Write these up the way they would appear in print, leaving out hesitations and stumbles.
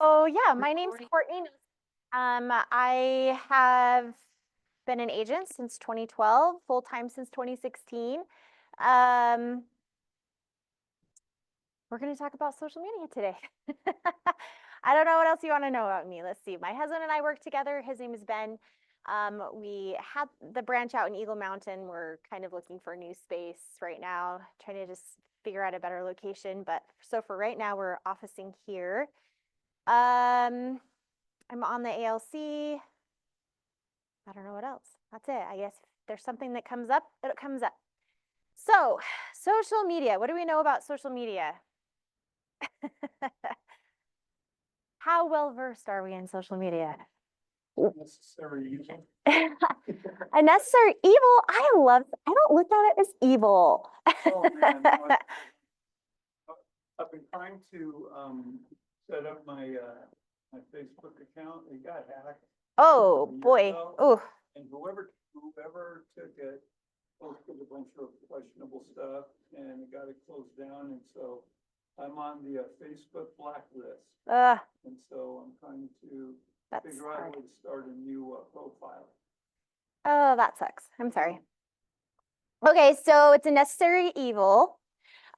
Oh yeah, my name's Courtney. I have been an agent since 2012, full-time since 2016. Um, we're going to talk about social media today. I don't know what else you want to know about me. Let's see. My husband and I work together. His name is Ben. We had the branch out in Eagle Mountain. We're kind of looking for a new space right now, trying to just figure out a better location. But so for right now, we're officing here. I'm on the ALC. I don't know what else. That's it. I guess if there's something that comes up, it comes up. So, social media. What do we know about social media? How well versed are we in social media? Necessary evil. A necessary evil? I don't look at it as evil. Oh, man, no, I've been trying to set up my my Facebook account. It got hacked. Oh boy. Oh. And whoever took it posted a bunch of questionable stuff, and it got it closed down. And so I'm on the Facebook blacklist. And so I'm trying to figure out a way to start a new profile. Oh, that sucks. I'm sorry. Okay, so it's a necessary evil.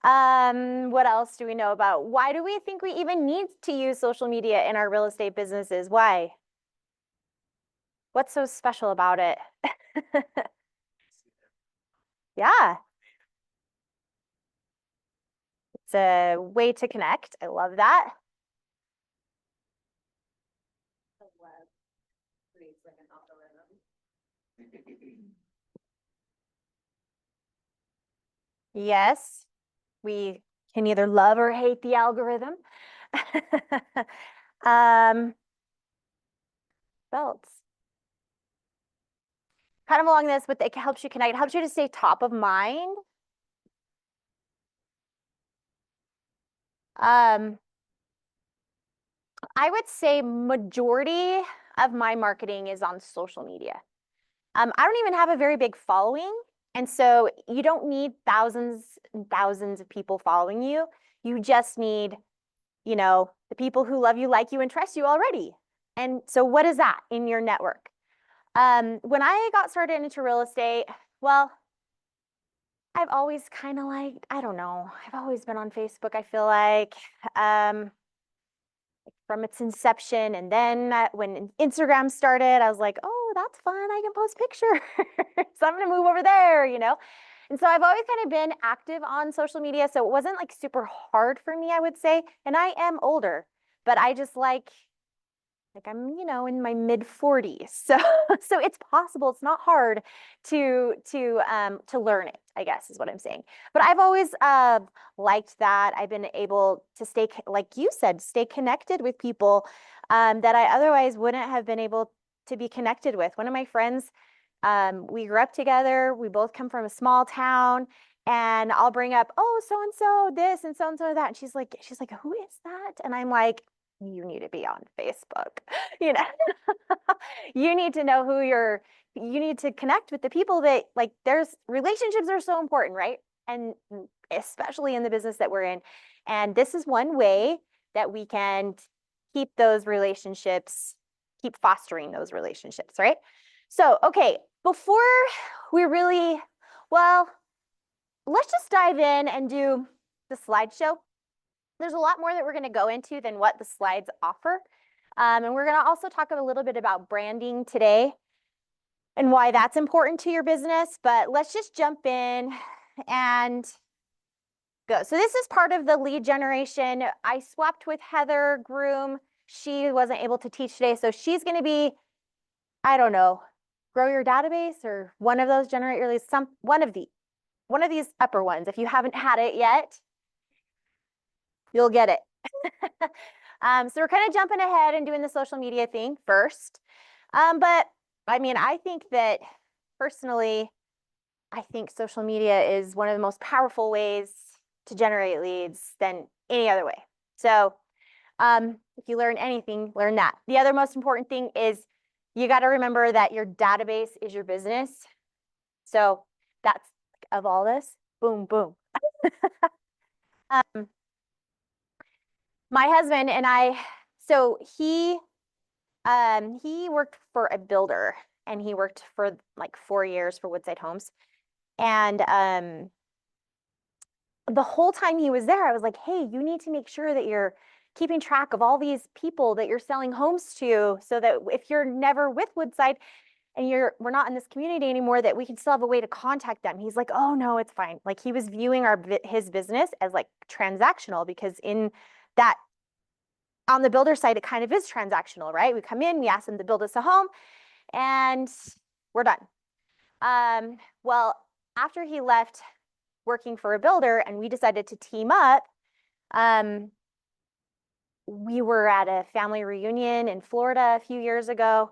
What else do we know about? Why do we think we even need to use social media in our real estate businesses? Why? What's so special about it? Yeah. It's a way to connect. I love that. Yes, we can either love or hate the algorithm. Belts. Kind of along this, but it helps you connect. It helps you to stay top of mind. I would say majority of my marketing is on social media. I don't even have a very big following. And so you don't need thousands and thousands of people following you. You just need, the people who love you, like you, and trust you already. And so what is that in your network? When I got started into real estate, well, I've always kind of I don't know, I've always been on Facebook, I feel like. From its inception. And then when Instagram started, I was like, oh, that's fun. I can post pictures. So I'm going to move over there, And so I've always kind of been active on social media. So it wasn't super hard for me, I would say. And I am older, but I just I'm, in my mid 40s. So it's possible. It's not hard to learn it, I guess is what I'm saying. But I've always liked that. I've been able to stay, like you said, stay connected with people that I otherwise wouldn't have been able to be connected with. One of my friends, we grew up together. We both come from a small town. And I'll bring up, oh, so-and-so this and so-and-so that. And she's like, who is that? And I'm like, you need to be on Facebook. You need to know you need to connect with the people that there's relationships are so important, right? And especially in the business that we're in. And this is one way that we can keep those relationships, keep fostering those relationships, right? So, okay, before we really, let's just dive in and do the slideshow. There's a lot more that we're going to go into than what the slides offer. And we're going to also talk a little bit about branding today and why that's important to your business. But let's just jump in and go. So this is part of the lead generation. I swapped with Heather Groom. She wasn't able to teach today. So she's going to be, I don't know, grow your database or one of those, generate your leads, one of these upper ones. If you haven't had it yet, you'll get it. So we're kind of jumping ahead and doing the social media thing first. But I mean, I think that personally, I think social media is one of the most powerful ways to generate leads than any other way. So if you learn anything, learn that. The other most important thing is you got to remember that your database is your business. So that's of all this, boom, boom. My husband and I So he worked for a builder, and he worked for like 4 years for Woodside Homes. And the whole time he was there, I was like, hey, you need to make sure that you're keeping track of all these people that you're selling homes to, so that if you're never with Woodside and we're not in this community anymore, that we can still have a way to contact them. He's like, oh no, it's fine. Like, he was viewing his business as like transactional, because in that, on the builder side, it kind of is transactional, right? We come in, we ask them to build us a home, and we're done. Well, after he left working for a builder and we decided to team up, we were at a family reunion in Florida a few years ago,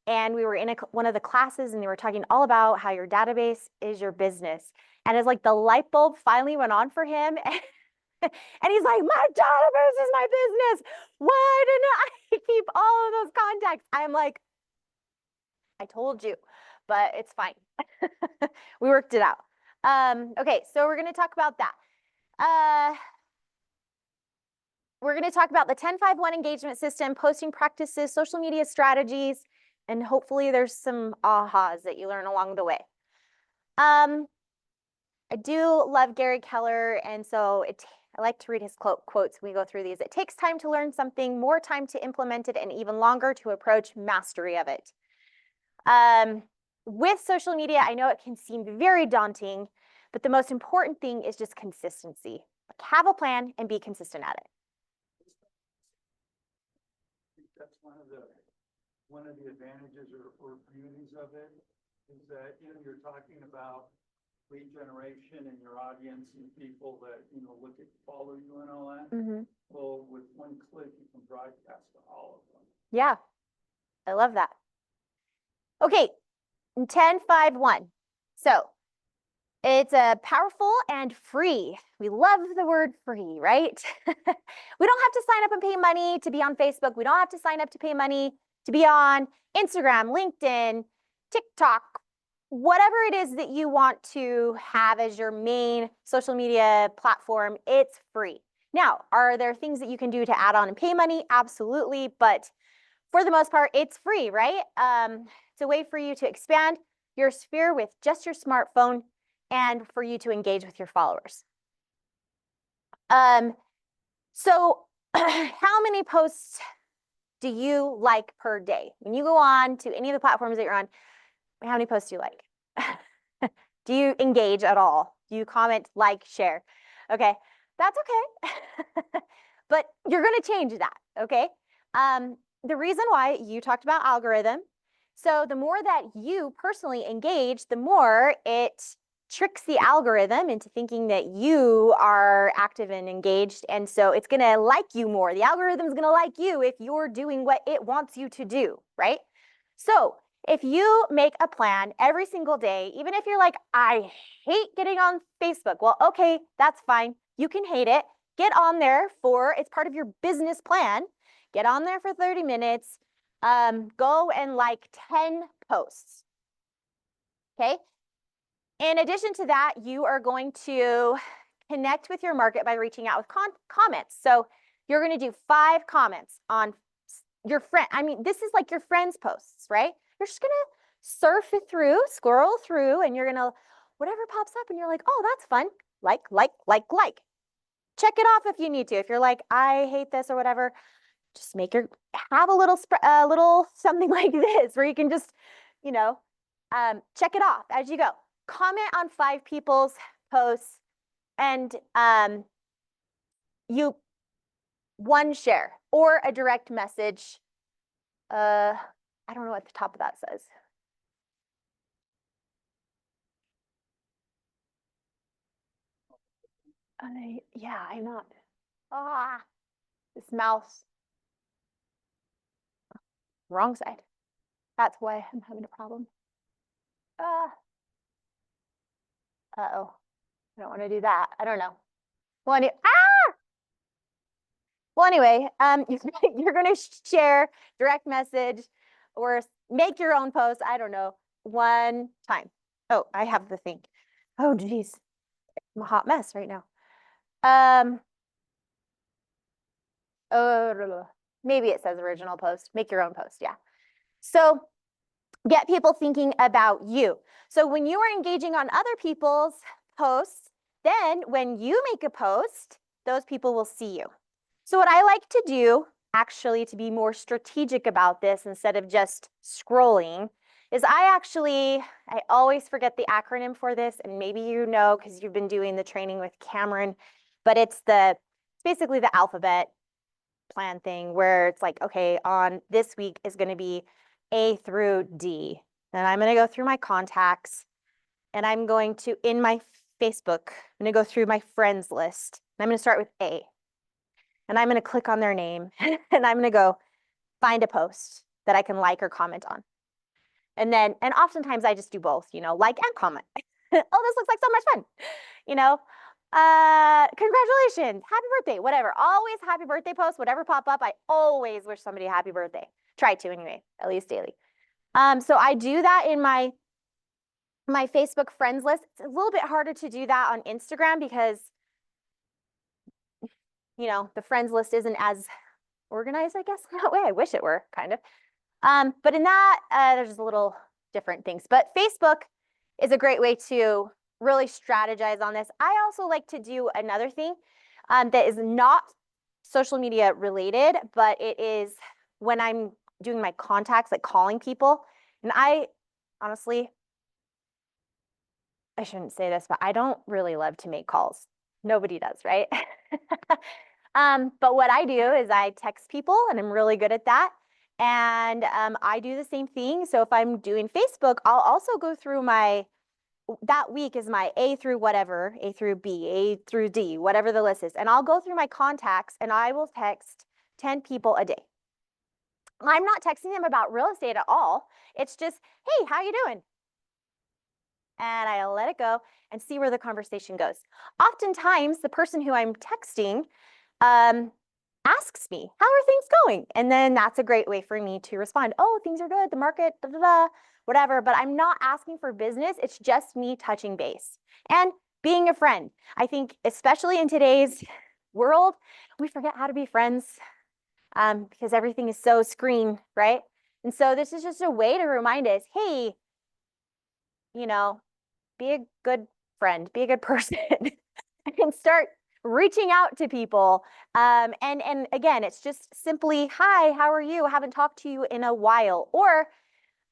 and we were in one of the classes, and they were talking all about how your database is your business. And it's like the light bulb finally went on for him. And he's like, my database is my business. Why didn't I keep all of those contacts? I'm like, I told you, but it's fine. We worked it out. Okay, so we're going to talk about that. We're going to talk about the 10-5-1 engagement system, posting practices, social media strategies, and hopefully there's some ahas that you learn along the way. I do love Gary Keller, and so I like to read his quotes when we go through these. It takes time to learn something, more time to implement it, and even longer to approach mastery of it. With social media, I know it can seem very daunting, but the most important thing is just consistency. Like, have a plan and be consistent at it. That's one of the advantages or beauties of it, is that, you know, you're talking about lead generation and your audience and people that, you know, look at, follow you and all that. Mm-hmm. Well, with one click, you can broadcast to all of them. Yeah, I love that. Okay, 10-5-1. So it's powerful and free. We love the word free, right? We don't have to sign up and pay money to be on Facebook. We don't have to sign up to pay money to be on Instagram, LinkedIn, TikTok, whatever it is that you want to have as your main social media platform. It's free. Now, are there things that you can do to add on and pay money? Absolutely. But for the most part, it's free, right? It's a way for you to expand your sphere with just your smartphone, and for you to engage with your followers. So how many posts do you like per day? When you go on to any of the platforms that you're on, how many posts do you like? Do you engage at all? Do you comment, like, share? Okay, that's okay. But you're going to change that, okay? The reason why, you talked about algorithm. So the more that you personally engage, the more it tricks the algorithm into thinking that you are active and engaged. And so it's going to like you more. The algorithm's going to like you if you're doing what it wants you to do, right? So if you make a plan every single day, even if you're like, I hate getting on Facebook, well, okay, that's fine. You can hate it. Get on there it's part of your business plan. Get on there for 30 minutes. Go and like 10 posts. Okay. In addition to that, you are going to connect with your market by reaching out with comments. So you're going to do 5 comments on your friend. I mean, this is like your friend's posts, right? You're just going to surf it through, scroll through, and you're going to, whatever pops up and you're like, oh, that's fun. Like. Check it off if you need to. If you're like, I hate this or whatever, just have a little something like this where you can just, you know, check it off as you go. Comment on 5 people's posts, and one share or a direct message. I don't know what the top of that says. Yeah, I'm not. This mouse. Wrong side. That's why I'm having a problem. Uh-oh. I don't want to do that. I don't know. Well, anyway, you're going to share, direct message, or make your own post. I don't know. One time. Oh, I have the thing. Oh, geez. I'm a hot mess right now. Maybe it says original post. Make your own post. Yeah. So get people thinking about you. So when you are engaging on other people's posts, then when you make a post, those people will see you. So what I like to do, actually, to be more strategic about this instead of just scrolling, is I always forget the acronym for this, and maybe you know because you've been doing the training with Cameron, but it's basically the alphabet plan thing where it's like, okay, on this week is going to be A through D. And I'm going to go through my contacts, and I'm going to, in my Facebook, I'm going to go through my friends list. And I'm going to start with A. And I'm going to click on their name, and I'm going to go find a post that I can like or comment on. And oftentimes I just do both, like and comment. Oh, this looks like so much fun. Congratulations, happy birthday, whatever. Always happy birthday posts, whatever pop up. I always wish somebody a happy birthday. Try to anyway, at least daily. So I do that in my Facebook friends list. It's a little bit harder to do that on Instagram because, the friends list isn't as organized, I guess, that way. I wish it were, kind of. But in that, there's just a little different things. But Facebook is a great way to really strategize on this. I also like to do another thing that is not social media related, but it is when I'm doing my contacts, like calling people. And honestly, I shouldn't say this, but I don't really love to make calls. Nobody does, right? But what I do is I text people, and I'm really good at that. And I do the same thing. So if I'm doing Facebook, I'll also go through that week is my A through whatever, A through B, A through D, whatever the list is. And I'll go through my contacts, and I will text 10 people a day. I'm not texting them about real estate at all. It's just, hey, how you doing? And I let it go and see where the conversation goes. Oftentimes, the person who I'm texting asks me, how are things going? And then that's a great way for me to respond. Oh, things are good, the market, da, da, da, whatever. But I'm not asking for business. It's just me touching base and being a friend. I think, especially in today's world, we forget how to be friends because everything is so screen, right? And so this is just a way to remind us, hey, be a good friend, be a good person, and start reaching out to people. And again, it's just simply, hi, how are you? I haven't talked to you in a while.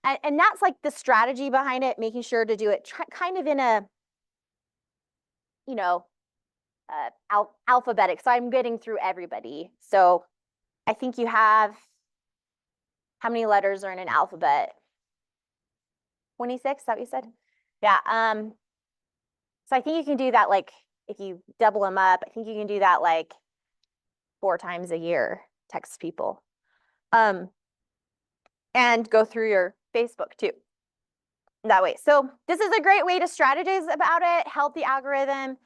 And that's like the strategy behind it, making sure to do it kind of in a, alphabetic. So I'm getting through everybody. So I think you have, how many letters are in an alphabet? 26, is that what you said? Yeah. So I think you can do that, like, if you double them up, I think you can do that like 4 times a year, text people. And go through your Facebook too. That way. So this is a great way to strategize about it, help the algorithm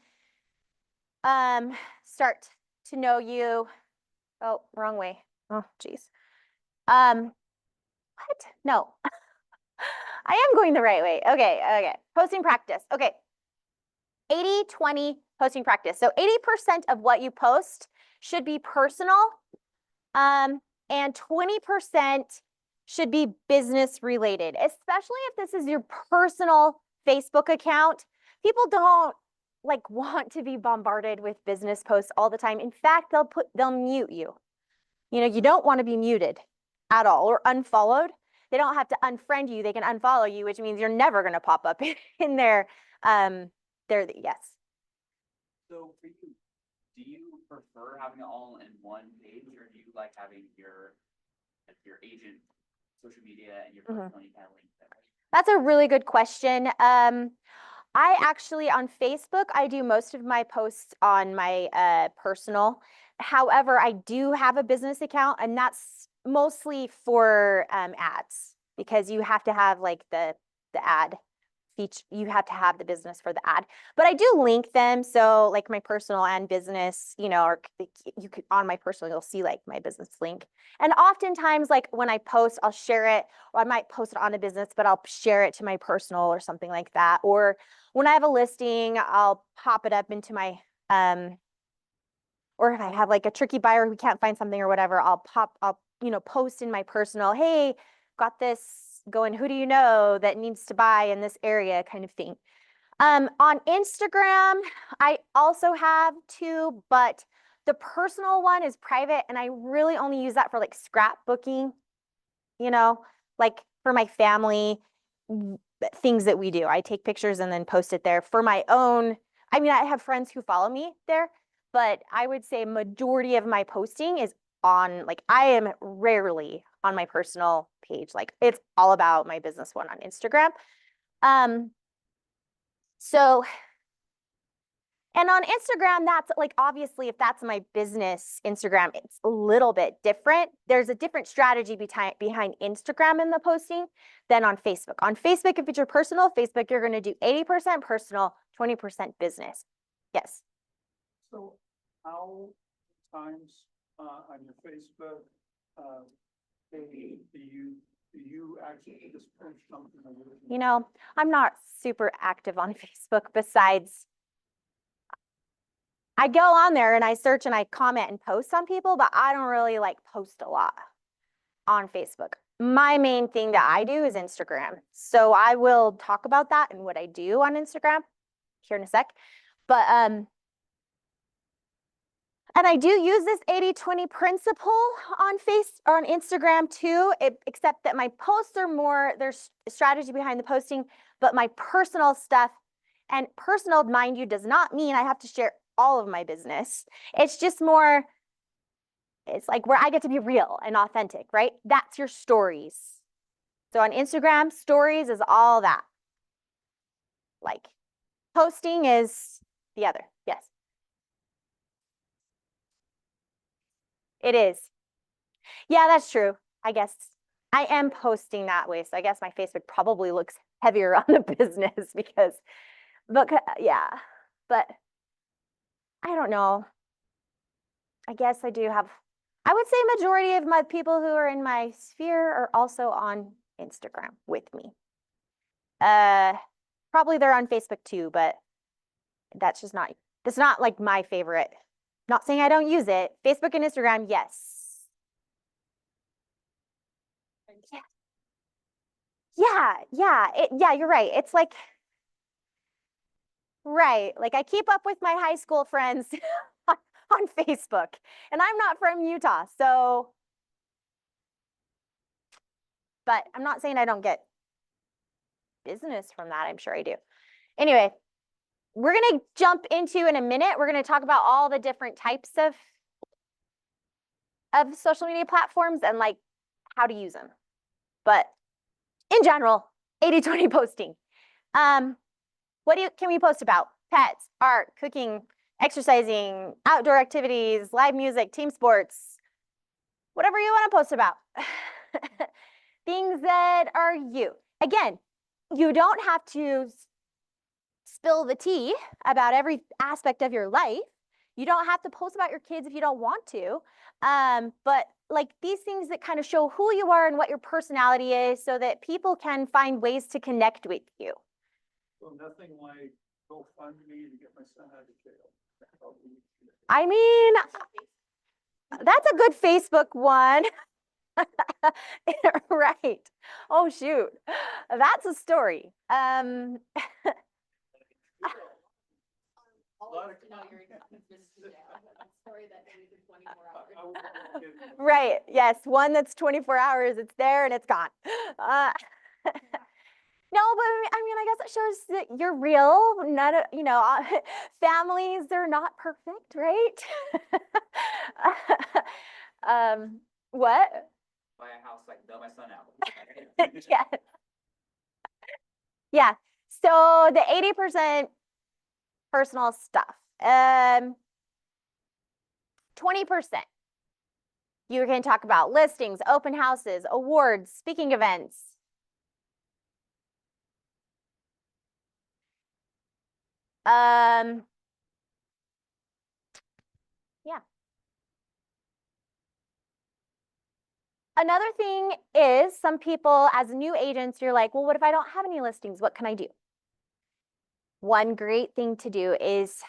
start to know you. Oh, wrong way. Oh, geez. What? No. I am going the right way. Okay. Posting practice. Okay. 80-20 posting practice. So 80% of what you post should be personal, and 20% should be business related, especially if this is your personal Facebook account. People don't want to be bombarded with business posts all the time. In fact, they'll mute you. You don't want to be muted at all or unfollowed. They don't have to unfriend you. They can unfollow you, which means you're never going to pop up in their yes. So for you, do you prefer having it all in one page, or do you like having your agent social media and your personal kind of link there? That's a really good question. I actually, on Facebook, I do most of my posts on my personal. However, I do have a business account, and that's mostly for ads, because you have to have like the ad feature. You have to have the business for the ad, but I do link them. So like my personal and business, or you could, on my personal, you'll see like my business link. And oftentimes, like when I post, I'll share it, or I might post it on a business, but I'll share it to my personal or something like that. Or when I have a listing, I'll pop it up into my or if I have like a tricky buyer who can't find something or whatever, I'll post in my personal, hey, got this going, who do you know that needs to buy in this area kind of thing. On Instagram, I also have two, but the personal one is private and I really only use that for like scrapbooking, like for my family, things that we do. I take pictures and then post it there for my own. I mean, I have friends who follow me there, but I would say majority of my posting is on, like, I am rarely on my personal page. Like, it's all about my business one on Instagram. So, and on Instagram, that's like, obviously, if that's my business Instagram, it's a little bit different. There's a different strategy behind Instagram in the posting than on Facebook. On Facebook, if it's your personal Facebook, you're going to do 80% personal, 20% business. Yes. So how times on your Facebook page do you actually just post something? I'm not super active on Facebook besides I go on there and I search and I comment and post on people, but I don't really like post a lot on Facebook. My main thing that I do is Instagram. So I will talk about that and what I do on Instagram here in a sec. But and I do use this 80-20 principle on Instagram too, except that my posts are more, there's strategy behind the posting, but my personal stuff, and personal, mind you, does not mean I have to share all of my business. It's just more, it's like where I get to be real and authentic, right? That's your stories. So on Instagram, stories is all that. Like posting is the other. Yes. It is. Yeah, that's true. I guess I am posting that way. So I guess my Facebook probably looks heavier on the business because, yeah, but I don't know. I guess I do have, I would say majority of my people who are in my sphere are also on Instagram with me. Probably they're on Facebook too, but that's not like my favorite. Not saying I don't use it. Facebook and Instagram, yes. Yeah, you're right. It's like, right. Like I keep up with my high school friends on Facebook and I'm not from Utah. So, but I'm not saying I don't get business from that. I'm sure I do. Anyway, we're going to jump into in a minute. We're going to talk about all the different types of social media platforms and like how to use them. But in general, 80-20 posting. What can we post about? Pets, art, cooking, exercising, outdoor activities, live music, team sports, whatever you want to post about. Things that are you. Again, you don't have to spill the tea about every aspect of your life. You don't have to post about your kids if you don't want to. But like these things that kind of show who you are and what your personality is so that people can find ways to connect with you. So nothing like GoFundMe to get my son out of jail. I mean, that's a good Facebook one. Right. Oh, shoot. That's a story. Right. Yes. One that's 24 hours. It's there and it's gone. No, but I guess it shows that you're real. Families, they're not perfect, right? What? Buy a house, like bail my son out. Yeah. Yeah. So the 80% personal stuff. 20%. You can talk about listings, open houses, awards, speaking events. Yeah. Another thing is some people as new agents, you're like, well, what if I don't have any listings? What can I do? One great thing to do is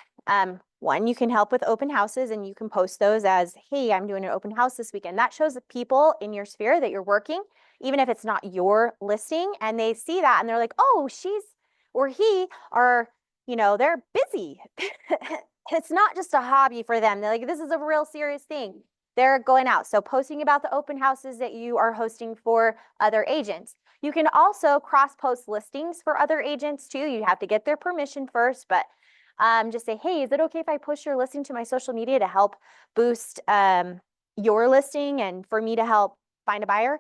One, you can help with open houses and you can post those as, hey, I'm doing an open house this weekend. That shows the people in your sphere that you're working, even if it's not your listing, and they see that and they're like, oh, she's or he are, you know, they're busy. It's not just a hobby for them. They're like, this is a real serious thing. They're going out. So posting about the open houses that you are hosting for other agents. You can also cross-post listings for other agents too. You have to get their permission first, but just say, hey, is it okay if I post your listing to my social media to help boost your listing and for me to help find a buyer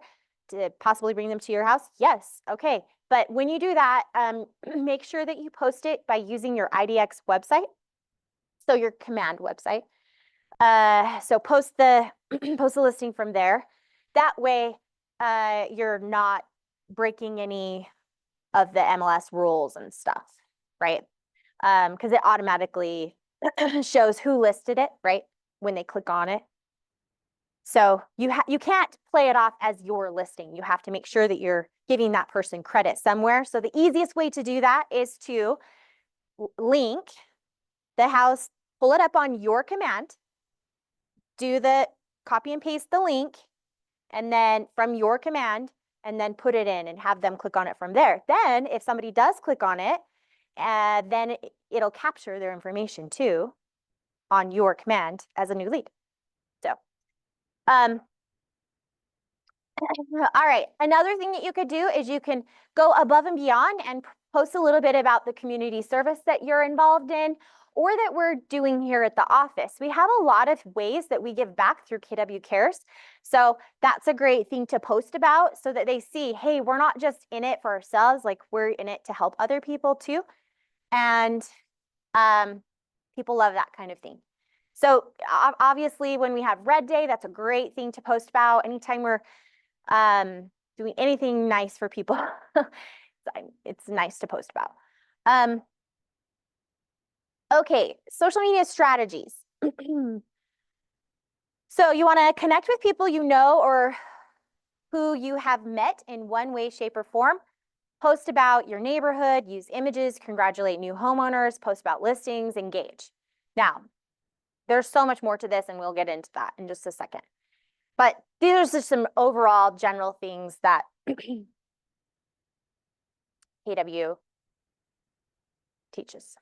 to possibly bring them to your house? Yes, okay. But when you do that, make sure that you post it by using your IDX website, so your command website. So post the post the listing from there. That way, you're not breaking any of the MLS rules and stuff, right? Because it automatically shows who listed it, right? When they click on it. So you can't play it off as your listing. You have to make sure that you're giving that person credit somewhere. So the easiest way to do that is to link the house, pull it up on your command, do the copy and paste the link, and then from your command, and then put it in and have them click on it from there. Then if somebody does click on it, then it'll capture their information too on your command as a new lead. So, all right. Another thing that you could do is you can go above and beyond and post a little bit about the community service that you're involved in or that we're doing here at the office. We have a lot of ways that we give back through KW Cares. So that's a great thing to post about so that they see, hey, we're not just in it for ourselves, like we're in it to help other people too. And people love that kind of thing. So obviously when we have Red Day, that's a great thing to post about. Anytime we're doing anything nice for people, it's nice to post about. Okay, social media strategies. So you want to connect with people you know or who you have met in one way, shape, or form. Post about your neighborhood, use images, congratulate new homeowners, post about listings, engage. Now, there's so much more to this, and we'll get into that in just a second. But these are just some overall general things that KW teaches.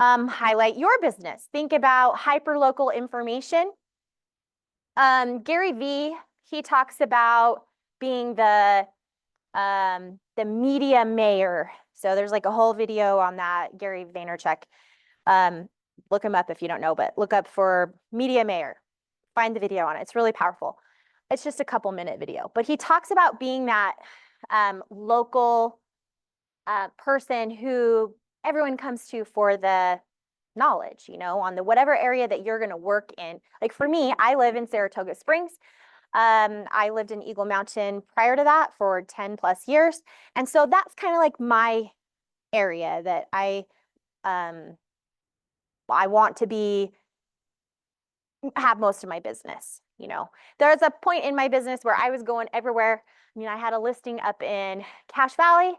Highlight your business. Think about hyperlocal information. Gary Vee, he talks about being the media mayor. So there's like a whole video on that, Gary Vaynerchuk. Look him up if you don't know, but look up for media mayor. Find the video on it. It's really powerful. It's just a couple minute video, but he talks about being that local person who everyone comes to for the knowledge, you know, on the whatever area that you're going to work in. Like for me, I live in Saratoga Springs. I lived in Eagle Mountain prior to that for 10 plus years. And so that's kind of like my area that I want to have most of my business. You know, there's a point in my business where I was going everywhere. I mean, I had a listing up in Cache Valley,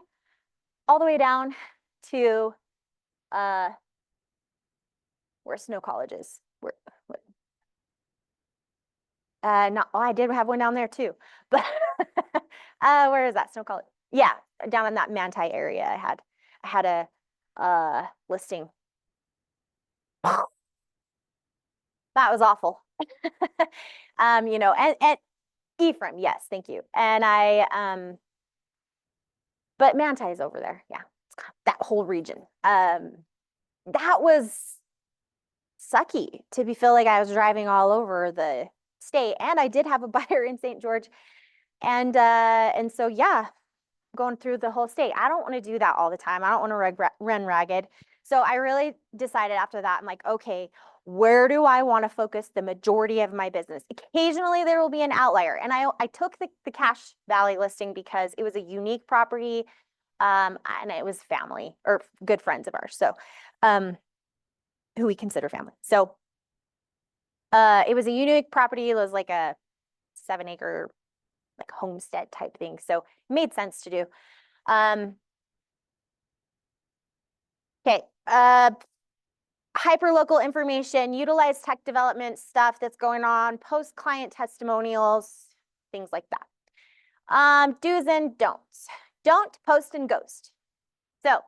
all the way down to where Snow College is. No, oh, I did have one down there too, but where is that? Snow College? Yeah, down in that Manti area. I had a listing. That was awful. You know, and Ephraim, yes, thank you. And but Manti is over there. Yeah, it's kind of that whole region. That was sucky to feel like I was driving all over the state. And I did have a buyer in St. George. And so, yeah, going through the whole state. I don't want to do that all the time. I don't want to run ragged. So I really decided after that, I'm like, okay, where do I want to focus the majority of my business? Occasionally there will be an outlier. And I took the Cache Valley listing because it was a unique property and it was family or good friends of ours. So who we consider family. So it was a unique property. It was like a 7-acre like homestead type thing. So it made sense to do. Okay. hyperlocal information, utilize tech development stuff that's going on, post client testimonials, things like that. Do's and don'ts. Don't post and ghost. So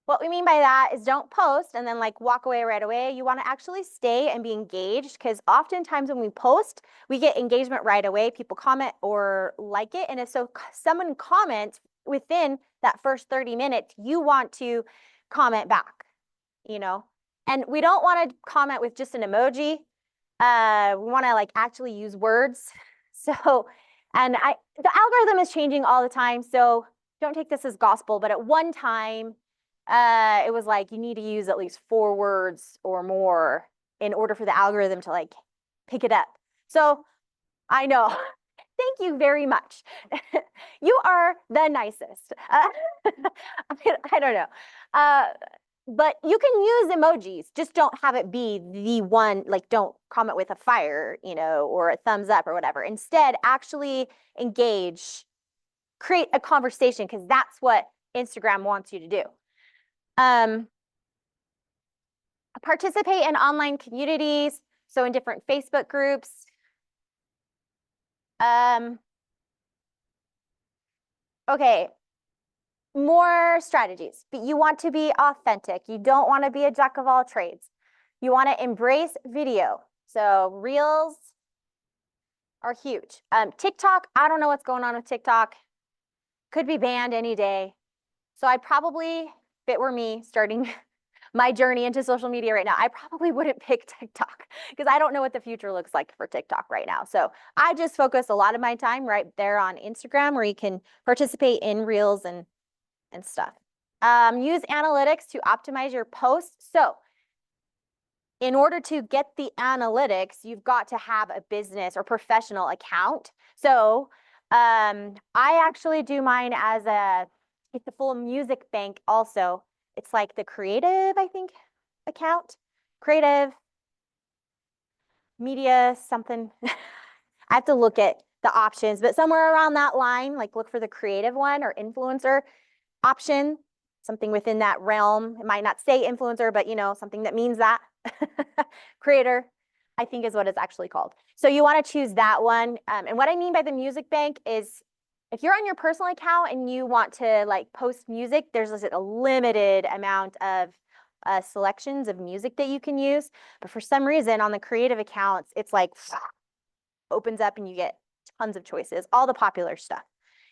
what we mean by that is don't post and then like walk away right away. You want to actually stay and be engaged, because oftentimes when we post, we get engagement right away. People comment or like it. And if so someone comments within that first 30 minutes, you want to comment back, you know? And we don't want to comment with just an emoji. We want to like actually use words. So, and the algorithm is changing all the time. So don't take this as gospel, but at one time, it was like you need to use at least 4 words or more in order for the algorithm to like pick it up. So I know. Thank you very much. You are the nicest. I don't know. But you can use emojis, just don't have it be the one, like don't comment with a fire, you know, or a thumbs up or whatever. Instead, actually engage, create a conversation, because that's what Instagram wants you to do. Participate in online communities, so in different Facebook groups. Okay, more strategies, but you want to be authentic. You don't want to be a jack of all trades. You want to embrace video. So reels are huge. TikTok, I don't know what's going on with TikTok. Could be banned any day. So I probably, if it were me starting my journey into social media right now, I probably wouldn't pick TikTok, because I don't know what the future looks like for TikTok right now. So I just focus a lot of my time right there on Instagram, where you can participate in reels and stuff. Use analytics to optimize your posts. So in order to get the analytics, you've got to have a business or professional account. So I actually do mine as it's the full music bank also. It's like the creative, I think, account. Creative media something. I have to look at the options, but somewhere around that line, like look for the creative one or influencer option, something within that realm. It might not say influencer, but you know, something that means that. Creator, I think is what it's actually called. So you want to choose that one. And what I mean by the music bank is if you're on your personal account and you want to like post music, there's a limited amount of selections of music that you can use. But for some reason on the creative accounts, it's like opens up and you get tons of choices, all the popular stuff.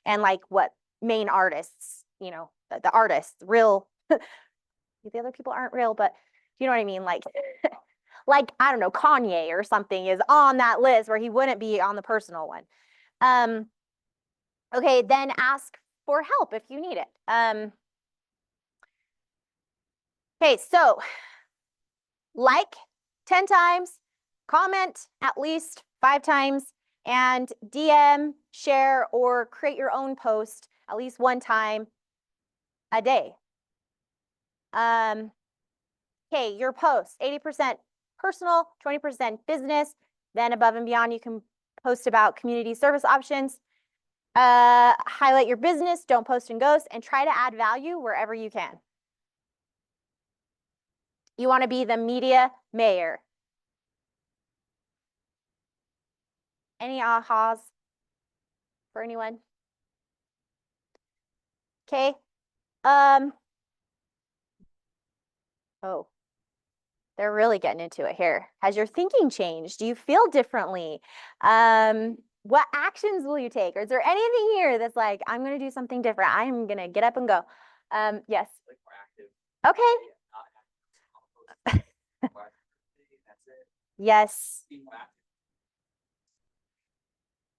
And like what main artists, you know, the artists, real, the other people aren't real, but you know what I mean? Like, like, I don't know, Kanye or something is on that list where he wouldn't be on the personal one. Okay, then ask for help if you need it. Okay, so like 10 times, comment at least 5 times, and DM, share, or create your own post at least 1 time a day. Okay, your post, 80% personal, 20% business. Then above and beyond, you can post about community service options. Highlight your business, don't post and ghost, and try to add value wherever you can. You want to be the media mayor. Any ahas for anyone? Okay. Oh, they're really getting into it here. Has your thinking changed? Do you feel differently? What actions will you take? Or is there anything here that's like, I'm going to do something different? I'm going to get up and go. Yes. Like more active. Okay. That's it. Yes. Being more active.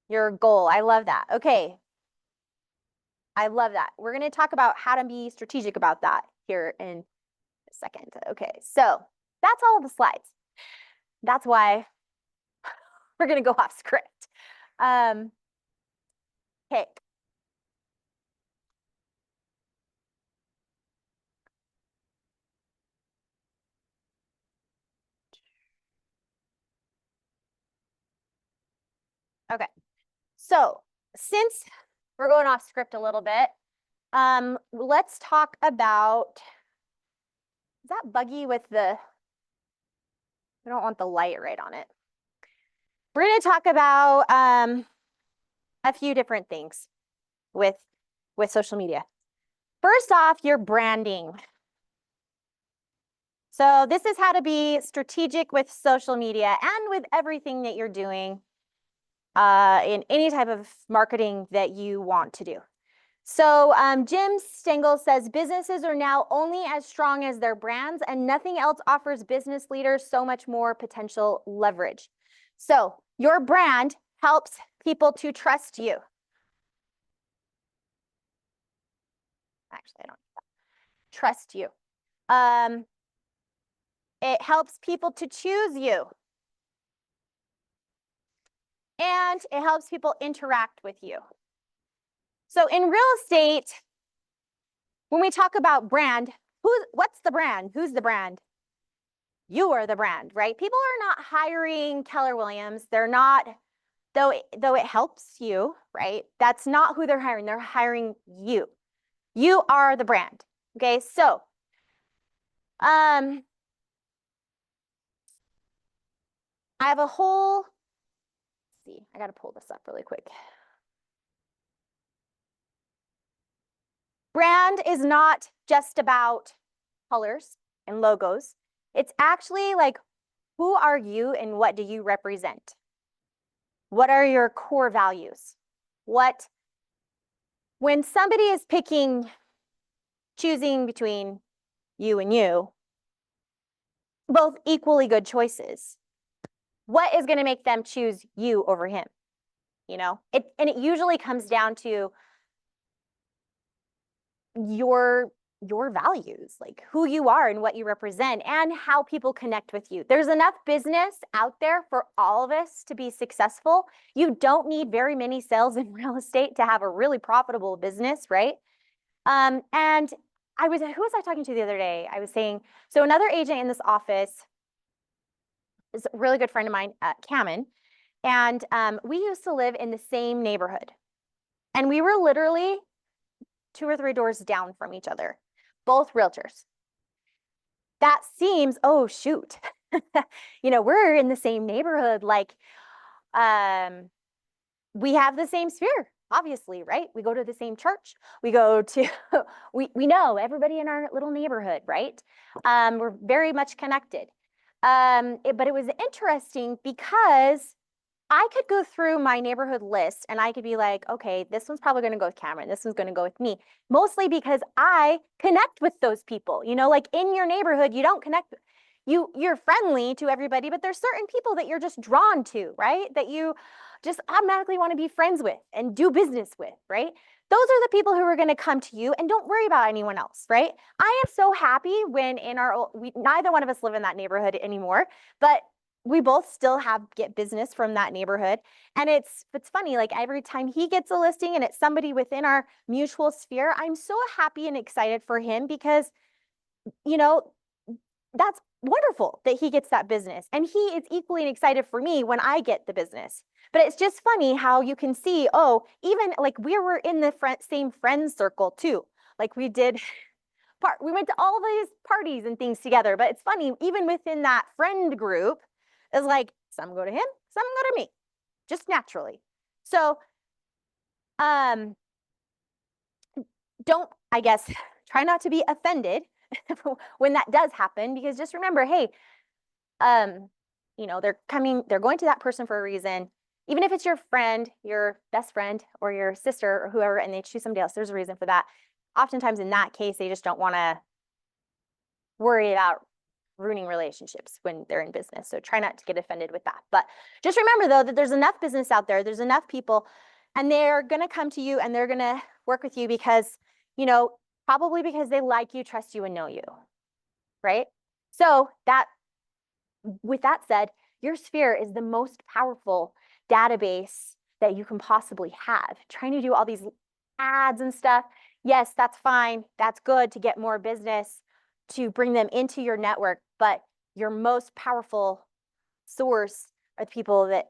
Your goal. I love that. Okay. I love that. We're going to talk about how to be strategic about that here in a second. Okay. So that's all of the slides. That's why we're going to go off script. Okay. Okay. So since we're going off script a little bit, let's talk about, is that buggy with the I don't want the light right on it. We're going to talk about a few different things with social media. First off, your branding. So this is how to be strategic with social media and with everything that you're doing in any type of marketing that you want to do. So Jim Stengel says businesses are now only as strong as their brands, and nothing else offers business leaders so much more potential leverage. So your brand helps people to trust you. Actually, I don't need that. Trust you. It helps people to choose you. And it helps people interact with you. So in real estate, when we talk about brand, what's the brand? Who's the brand? You are the brand, right? People are not hiring Keller Williams. They're not, though it helps you, right? That's not who they're hiring. They're hiring you. You are the brand. Okay, so I have a whole, let's see, I got to pull this up really quick. Brand is not just about colors and logos. It's actually like, who are you and what do you represent? What are your core values? When somebody is choosing between you and you, both equally good choices, what is going to make them choose you over him? You know, and it usually comes down to your values, like who you are and what you represent and how people connect with you. There's enough business out there for all of us to be successful. You don't need very many sales in real estate to have a really profitable business, right? And who was I talking to the other day? I was saying, so another agent in this office is a really good friend of mine, Cameron, and we used to live in the same neighborhood. And we were literally 2 or 3 doors down from each other, both realtors. That seems, oh, shoot. You know, we're in the same neighborhood. Like, we have the same sphere, obviously, right? We go to the same church. We go to, we know everybody in our little neighborhood, right? We're very much connected. But it was interesting because I could go through my neighborhood list and I could be like, okay, this one's probably going to go with Cameron. This one's going to go with me, mostly because I connect with those people. You know, like in your neighborhood, you don't connect. You're friendly to everybody, but there's certain people that you're just drawn to, right? That you just automatically want to be friends with and do business with, right? Those are the people who are going to come to you, and don't worry about anyone else, right? I am so happy when neither one of us live in that neighborhood anymore, but we both still get business from that neighborhood. And it's funny, like every time he gets a listing and it's somebody within our mutual sphere, I'm so happy and excited for him because, you know, that's wonderful that he gets that business. And he is equally excited for me when I get the business. But it's just funny how you can see, oh, even like we were in the same friend circle too. Like we went to all these parties and things together. But it's funny, even within that friend group, is like some go to him, some go to me, just naturally. So don't, I guess, try not to be offended when that does happen, because just remember, hey, you know, they're going to that person for a reason. Even if it's your friend, your best friend, or your sister, or whoever, and they choose somebody else, there's a reason for that. Oftentimes in that case, they just don't want to worry about ruining relationships when they're in business. So try not to get offended with that. But just remember, though, that there's enough business out there. There's enough people, and they're going to come to you and they're going to work with you because, you know, probably because they like you, trust you, and know you, right? So with that said, your sphere is the most powerful database that you can possibly have. Trying to do all these ads and stuff, yes, that's fine. That's good to get more business, to bring them into your network, but your most powerful source are the people that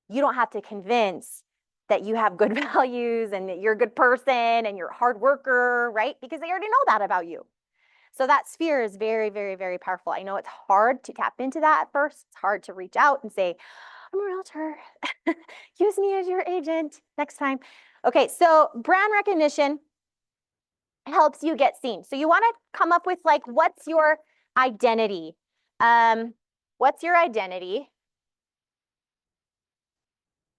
you don't have to convince that you have good values and that you're a good person and you're a hard worker, right? Because they already know that about you. So that sphere is very, very, very powerful. I know it's hard to tap into that at first. It's hard to reach out and say, I'm a realtor. Use me as your agent next time. Okay, so brand recognition helps you get seen. So you want to come up with like, what's your identity? What's your identity?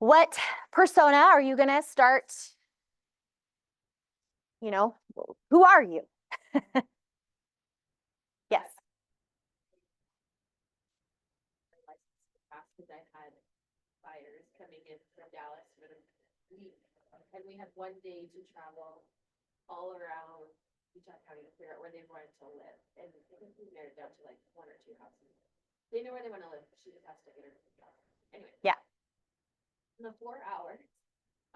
What persona are you going to start? You know, who are you? Yes. Because I had buyers coming in from Dallas for the week, and we had one day to travel all around Utah County to figure out where they wanted to live. And I think we narrowed down to like 1 or 2 houses. They know where they want to live, but she just has to get her job. Anyway. Yeah. In the 4 hours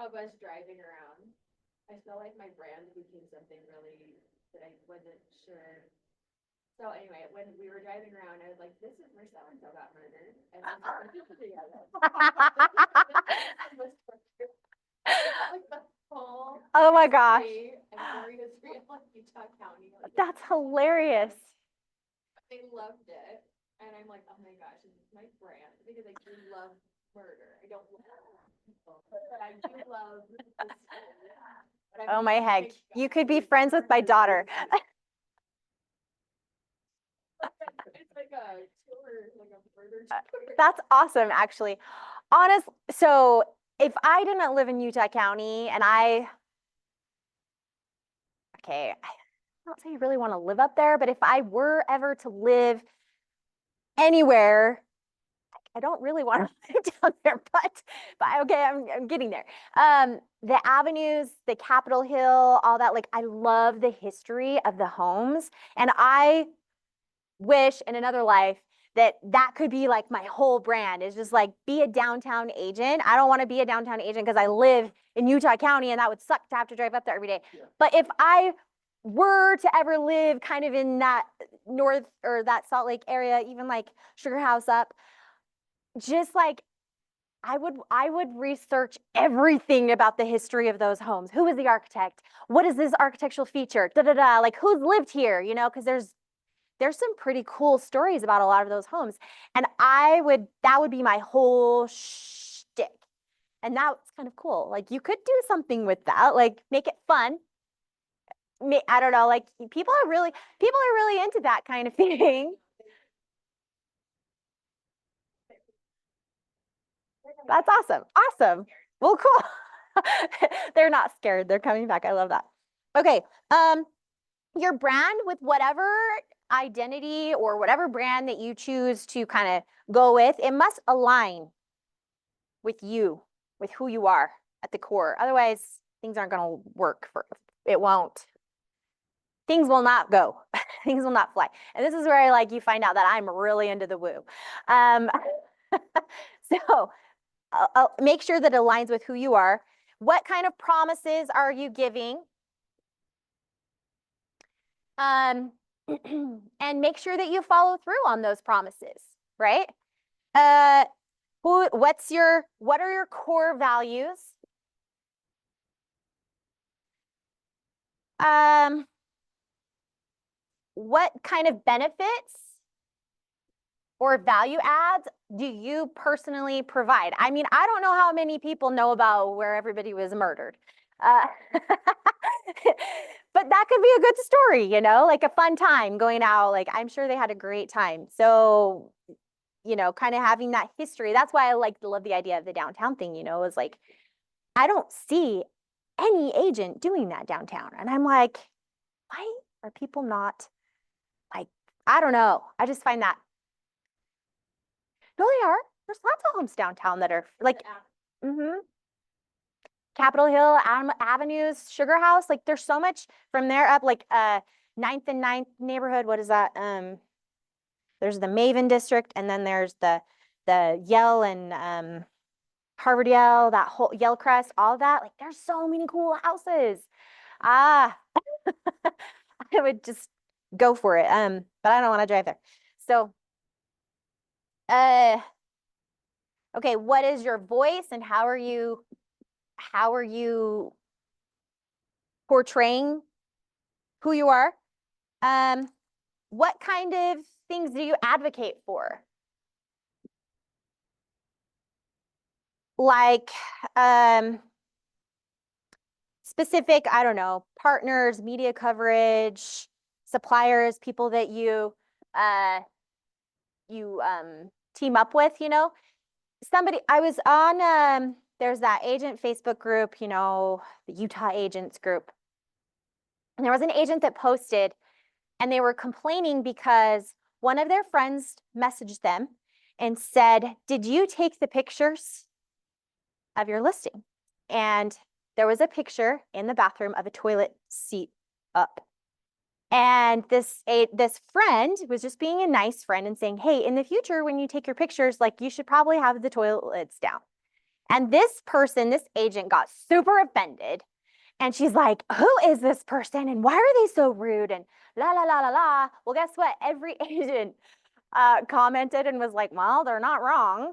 of us driving around, I felt like my brand became something really that I wasn't sure. So anyway, when we were driving around, I was like, this is where so-and-so got murdered. And this is where this is like the whole Oh my gosh. history and gory history of like Utah County. Like, That's hilarious. they loved it. And I'm like, oh my gosh, this is my brand. Because I do love murder. I don't love people, but I do love this story. But I'm Oh my heck. God, You could be friends with my daughter. It's like a tour, like a murder tour. That's awesome, actually. So if I didn't live in Utah County and okay, I don't say you really want to live up there, but if I were ever to live anywhere, I don't really want to live down there, but okay, I'm getting there. The avenues, the Capitol Hill, all that, like I love the history of the homes, and I wish in another life that could be like my whole brand is just like be a downtown agent. I don't want to be a downtown agent because I live in Utah County and that would suck to have to drive up there every day. Yeah. But if I were to ever live kind of in that north or that Salt Lake area, even like Sugar House up, just like I would research everything about the history of those homes. Who was the architect? What is this architectural feature? Da da da. Like who's lived here? You know, because there's some pretty cool stories about a lot of those homes. And that would be my whole shtick. And that's kind of cool. Like you could do something with that, like make it fun. I don't know, like people are really into that kind of thing. That's awesome. Awesome. Well, cool. They're not scared. They're coming back. I love that. Okay. Your brand with whatever identity or whatever brand that you choose to kind of go with, it must align with you, with who you are at the core. Otherwise, things aren't going to work it won't. Things will not go. Things will not fly. And this is where you find out that I'm really into the woo. So make sure that it aligns with who you are. What kind of promises are you giving? And make sure that you follow through on those promises, right? What are your core values? What kind of benefits or value adds do you personally provide? I mean, I don't know how many people know about where everybody was murdered. But that could be a good story, you know, like a fun time going out. Like I'm sure they had a great time. So, you know, kind of having that history. That's why I love the idea of the downtown thing, you know, is like, I don't see any agent doing that downtown. And I'm like, why are people not like, I don't know. I just find that. No, they are. There's lots of homes downtown that are like, Capitol Hill, Avenues, Sugar House. Like there's so much from there up, like 9th and 9th neighborhood. What is that? There's the Maven district, and then there's the Yale and Harvard Yale, that whole Yale Crest, all that. Like there's so many cool houses. I would just go for it. But I don't want to drive there. So okay, what is your voice and how are you portraying who you are? what kind of things do you advocate for? Like, specific, I don't know, partners, media coverage, suppliers, people that you team up with, you know. Somebody, I was on, there's that agent Facebook group, you know, the Utah agents group. And there was an agent that posted, and they were complaining because one of their friends messaged them and said, did you take the pictures of your listing? And there was a picture in the bathroom of a toilet seat up. And this friend was just being a nice friend and saying, hey, in the future, when you take your pictures, like you should probably have the toilet lids down. And this person, this agent got super offended. And she's like, who is this person? And why are they so rude? And la, la, la, la, la. Well, guess what? Every agent commented and was like, well, they're not wrong.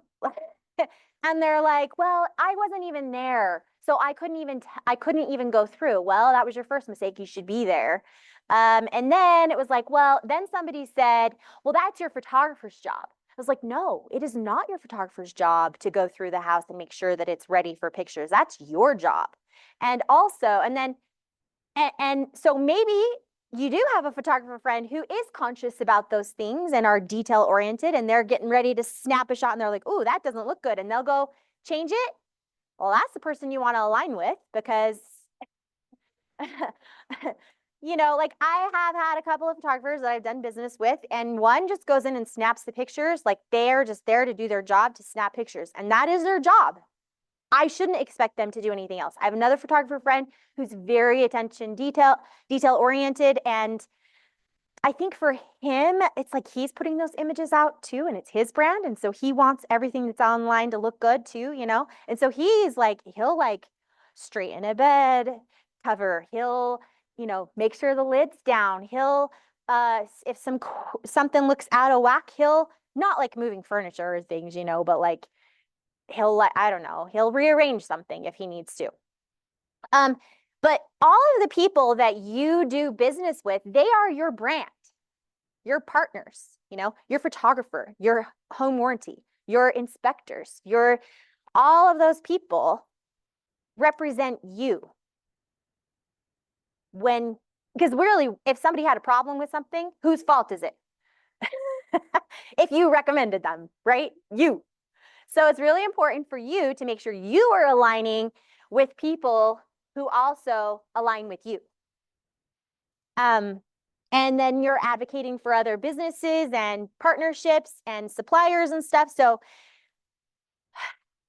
And they're like, well, I wasn't even there. So I couldn't even go through. Well, that was your first mistake. You should be there. And then it was like, well, then somebody said, well, that's your photographer's job. I was like, no, it is not your photographer's job to go through the house and make sure that it's ready for pictures. That's your job. And also, and so maybe you do have a photographer friend who is conscious about those things and are detail oriented, and they're getting ready to snap a shot and they're like, oh, that doesn't look good. And they'll go change it. Well, that's the person you want to align with, because you know, like I have had a couple of photographers that I've done business with, and one just goes in and snaps the pictures. Like they're just there to do their job, to snap pictures, and that is their job. I shouldn't expect them to do anything else. I have another photographer friend who's very detail oriented, and I think for him, it's like he's putting those images out too, and it's his brand. And so he wants everything that's online to look good too, you know? And so he's like, he'll like straighten a bed cover. He'll, you know, make sure the lid's down. He'll, if something looks out of whack, he'll not like moving furniture or things, you know, but like he'll like, I don't know, he'll rearrange something if he needs to. But all of the people that you do business with, they are your brand, your partners, you know, your photographer, your home warranty, your inspectors, all of those people represent you. Because really, if somebody had a problem with something, whose fault is it? If you recommended them, right? You. So it's really important for you to make sure you are aligning with people who also align with you. And then you're advocating for other businesses and partnerships and suppliers and stuff. So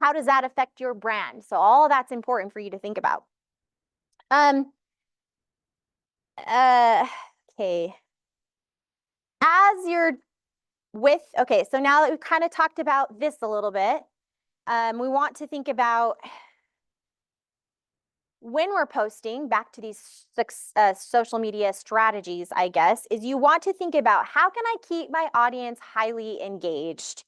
how does that affect your brand? So all that's important for you to think about. Okay. Okay, so now that we've kind of talked about this a little bit, we want to think about when we're posting, back to these social media strategies, I guess, is you want to think about how can I keep my audience highly engaged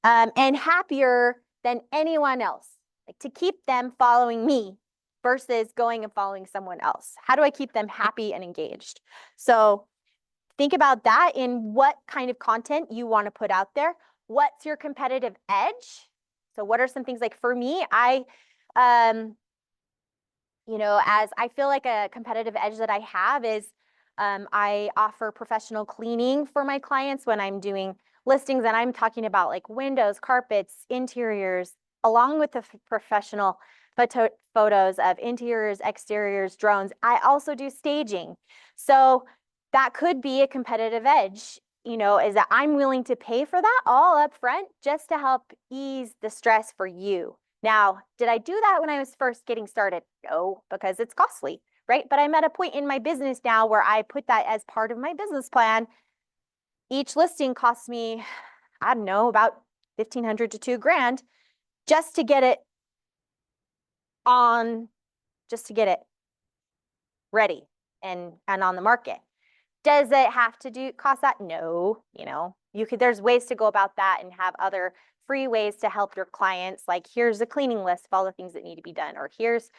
and happier than anyone else, like to keep them following me versus going and following someone else. How do I keep them happy and engaged? So think about that in what kind of content you want to put out there. What's your competitive edge? So what are some things, like for me, you know, as I feel like a competitive edge that I have is I offer professional cleaning for my clients when I'm doing listings, and I'm talking about like windows, carpets, interiors, along with the professional photos of interiors, exteriors, drones. I also do staging. So that could be a competitive edge, you know, is that I'm willing to pay for that all up front just to help ease the stress for you. Now, did I do that when I was first getting started? No, because it's costly, right? But I'm at a point in my business now where I put that as part of my business plan. Each listing costs me, I don't know, about $1,500 to $2,000 just to get it ready and on the market. Does it have to cost that? No, you know, there's ways to go about that and have other free ways to help your clients. Like here's a cleaning list of all the things that need to be done, or here's,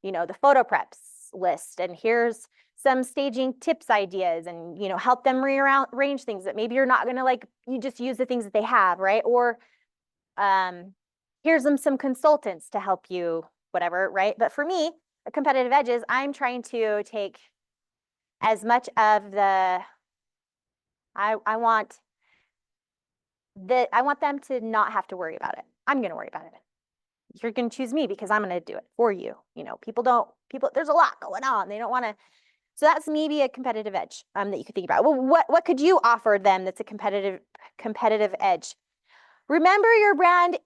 you know, the photo preps list, and here's some staging tips ideas and, you know, help them rearrange things that maybe you're not going to like, you just use the things that they have, right? Or here's some consultants to help you, whatever, right? But for me, a competitive edge is I'm trying to take as much of the, I want them to not have to worry about it. I'm going to worry about it. You're going to choose me because I'm going to do it for you. You know, there's a lot going on. They don't want to. So that's maybe a competitive edge that you could think about. Well, what could you offer them that's a competitive edge? Remember, your brand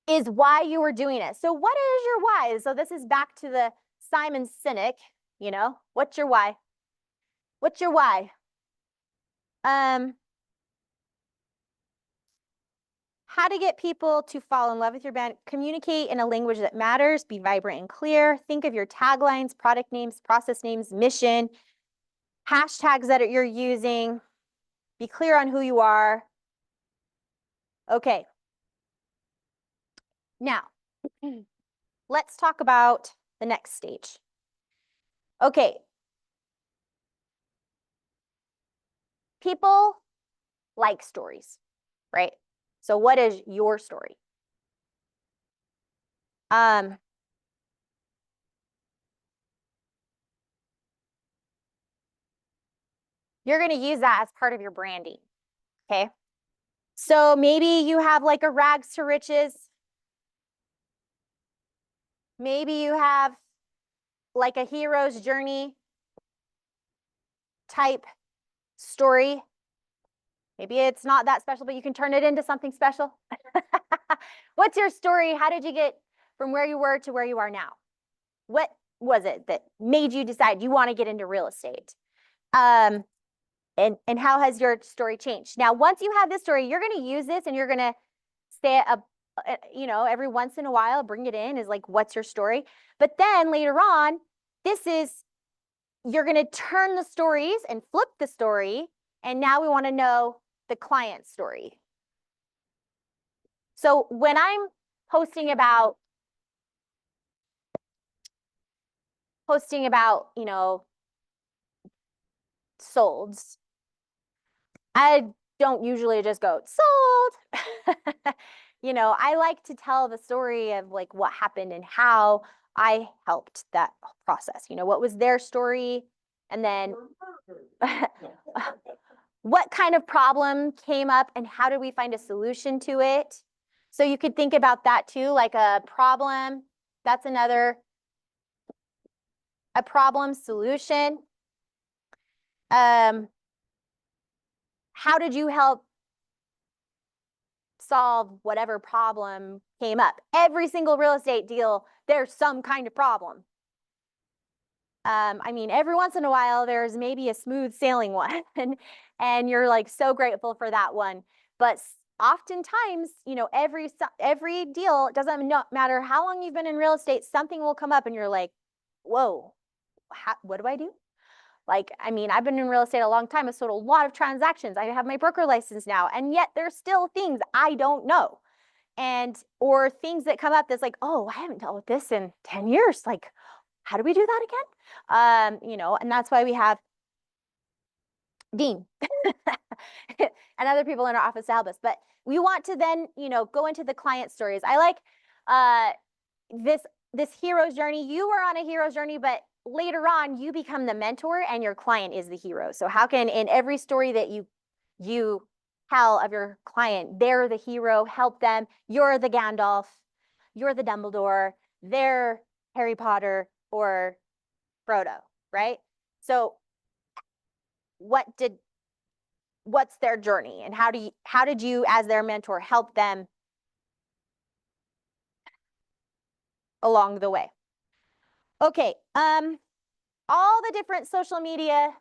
is why you were doing it. So what is your why? So this is back to the Simon Sinek, you know, what's your why? What's your why? How to get people to fall in love with your brand. Communicate in a language that matters. Be vibrant and clear. Think of your taglines, product names, process names, mission, hashtags that you're using. Be clear on who you are. Okay. Now, let's talk about the next stage. Okay. People like stories, right? So what is your story? You're going to use that as part of your branding, okay? So maybe you have like a rags to riches. Maybe you have like a hero's journey type story. Maybe it's not that special, but you can turn it into something special. What's your story? How did you get from where you were to where you are now? What was it that made you decide you want to get into real estate? And how has your story changed? Now, once you have this story, you're going to use this and you're going to say it, you know, every once in a while, bring it in is like, what's your story? But then later on, you're going to turn the stories and flip the story. And now we want to know the client story. So when I'm posting about, you know, solds, I don't usually just go sold. You know, I like to tell the story of like what happened and how I helped that process. You know, what was their story? And then what kind of problem came up and how did we find a solution to it? So you could think about that too, like a problem. That's a problem solution. How did you help solve whatever problem came up? Every single real estate deal, there's some kind of problem. I mean, every once in a while, there's maybe a smooth sailing one, and you're like so grateful for that one. But oftentimes, you know, every deal, it doesn't matter how long you've been in real estate, something will come up and you're like, whoa, what do I do? Like, I mean, I've been in real estate a long time. I've sold a lot of transactions. I have my broker license now, and yet there's still things I don't know. Or things that come up that's like, oh, I haven't dealt with this in 10 years. Like, how do we do that again? You know, and that's why we have Dean and other people in our office to help us. But we want to then, you know, go into the client stories. I like this hero's journey. You were on a hero's journey, but later on you become the mentor and your client is the hero. So how can, in every story that you tell of your client, they're the hero, help them. You're the Gandalf, you're the Dumbledore, they're Harry Potter or Frodo, right? So what's their journey and how did you as their mentor help them along the way? Okay, all the different social media,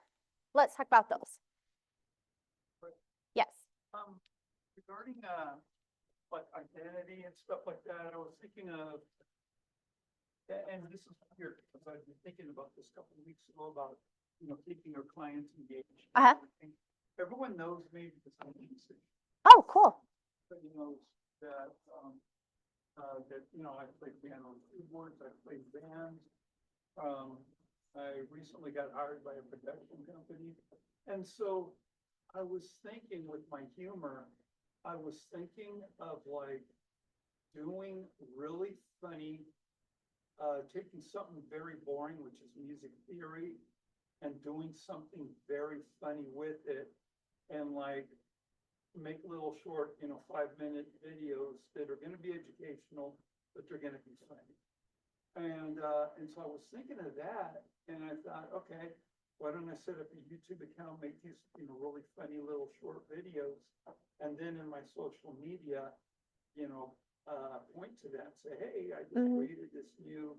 let's talk about those. Yes. Regarding like identity and stuff like that, I was thinking of, and this is weird because I've been thinking about this a couple of weeks ago about, you know, keeping your clients engaged. Uh-huh. Everyone knows me because I'm agency. Oh, cool. Everybody knows that that, you know, I play piano on keyboards, I play band. I recently got hired by a production company. And so I was thinking with my humor, I was thinking of like doing really funny, taking something very boring, which is music theory, and doing something very funny with it, and like make little short, 5-minute videos that are gonna be educational, but they're gonna be funny. And so I was thinking of that, and I thought, okay, why don't I set up a YouTube account, make these, really funny little short videos, and then in my social media, point to that, say, hey, I just created this new.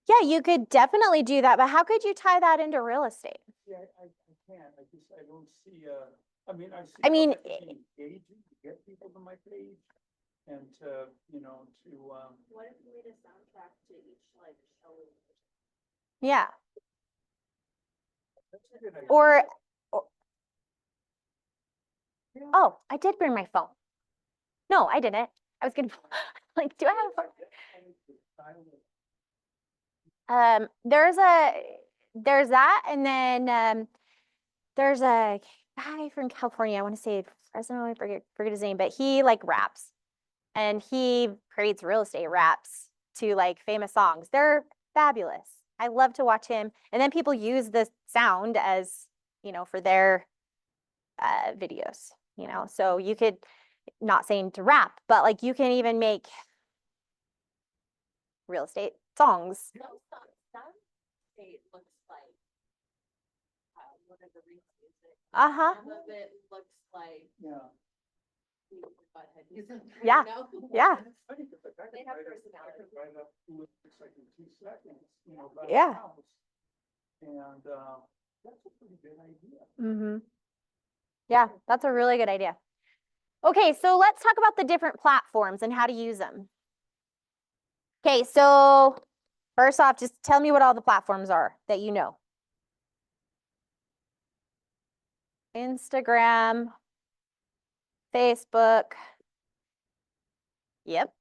Yeah, you could definitely do that, but how could you tie that into real estate? Yeah, I can't, I don't see, I mean, I see. I mean, how that could be engaging to get people to my page and to, What if you made a soundtrack to each like show? yeah. that's a good idea. Or, Yeah. oh, I did bring my phone. No, I didn't. I was gonna, like, do I have a phone? There's that, and then there's a guy from California. I want to say Fresno. I forget his name, but he like raps, and he creates real estate raps to like famous songs. They're fabulous. I love to watch him. And then people use the sound as for their videos. So you could, not saying to rap, but like you can even make real estate songs. Some state looks like one of the Reese music. Uh-huh. Some of it looks like Yeah. Yeah. Yeah. They have personality. I could write up lyrics like in 2 seconds, about Yeah. the house. And, that's a pretty good idea. Mm-hmm. Yeah, that's a really good idea. Okay, so let's talk about the different platforms and how to use them. Okay, so first off, just tell me what all the platforms are that you know. Instagram, Facebook. Yep.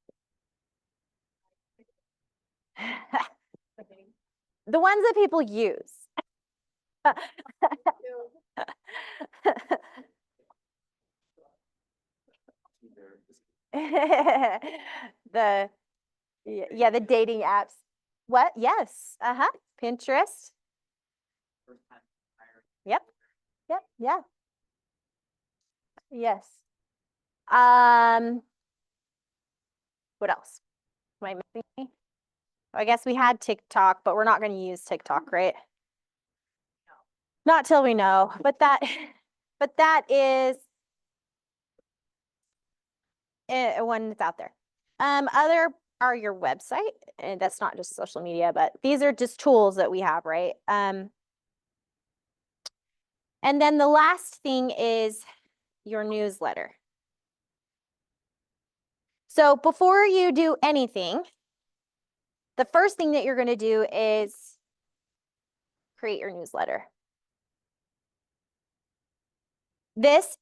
The ones that people use. The the dating apps. What? Yes. Uh-huh. Pinterest. Yep. Yep. Yeah. Yes. What else? Am I missing any? I guess we had TikTok, but we're not going to use TikTok, right? Not till we know, but that is one that's out there. Other are your website, and that's not just social media, but these are just tools that we have, right? And then the last thing is your newsletter. So before you do anything, the first thing that you're going to do is create your newsletter. This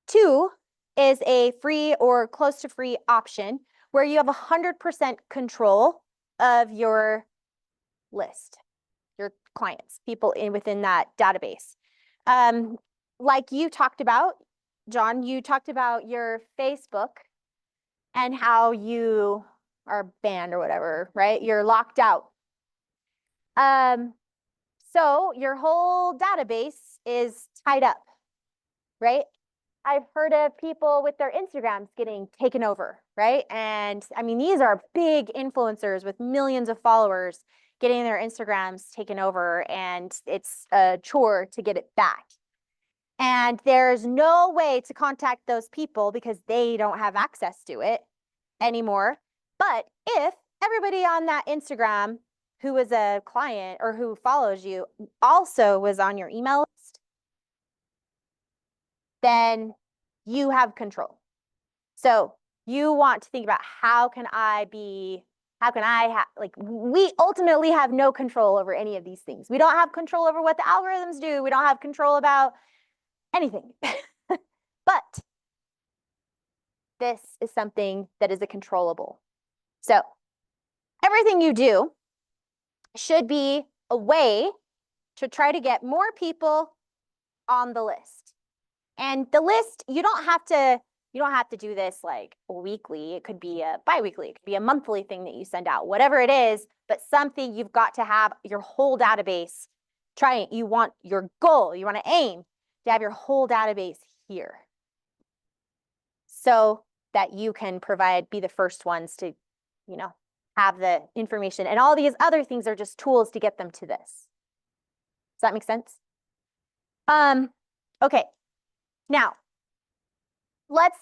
too is a free or close to free option where you have 100% control of your list, your clients, people within that database. Like you talked about, John, you talked about your Facebook and how you are banned or whatever, right? You're locked out. So your whole database is tied up, right? I've heard of people with their Instagrams getting taken over, right? And I mean, these are big influencers with millions of followers getting their Instagrams taken over, and it's a chore to get it back. And there's no way to contact those people because they don't have access to it anymore. But if everybody on that Instagram who was a client or who follows you also was on your email list, then you have control. So you want to think about we ultimately have no control over any of these things. We don't have control over what the algorithms do. We don't have control about anything. But this is something that is a controllable. So everything you do should be a way to try to get more people on the list. And the list, you don't have to do this like weekly. It could be a bi-weekly, it could be a monthly thing that you send out, whatever it is, but something you've got to have your whole database. You want your goal, you want to aim to have your whole database here so that you can be the first ones to, have the information. And all these other things are just tools to get them to this. Does that make sense? Okay. Now, let's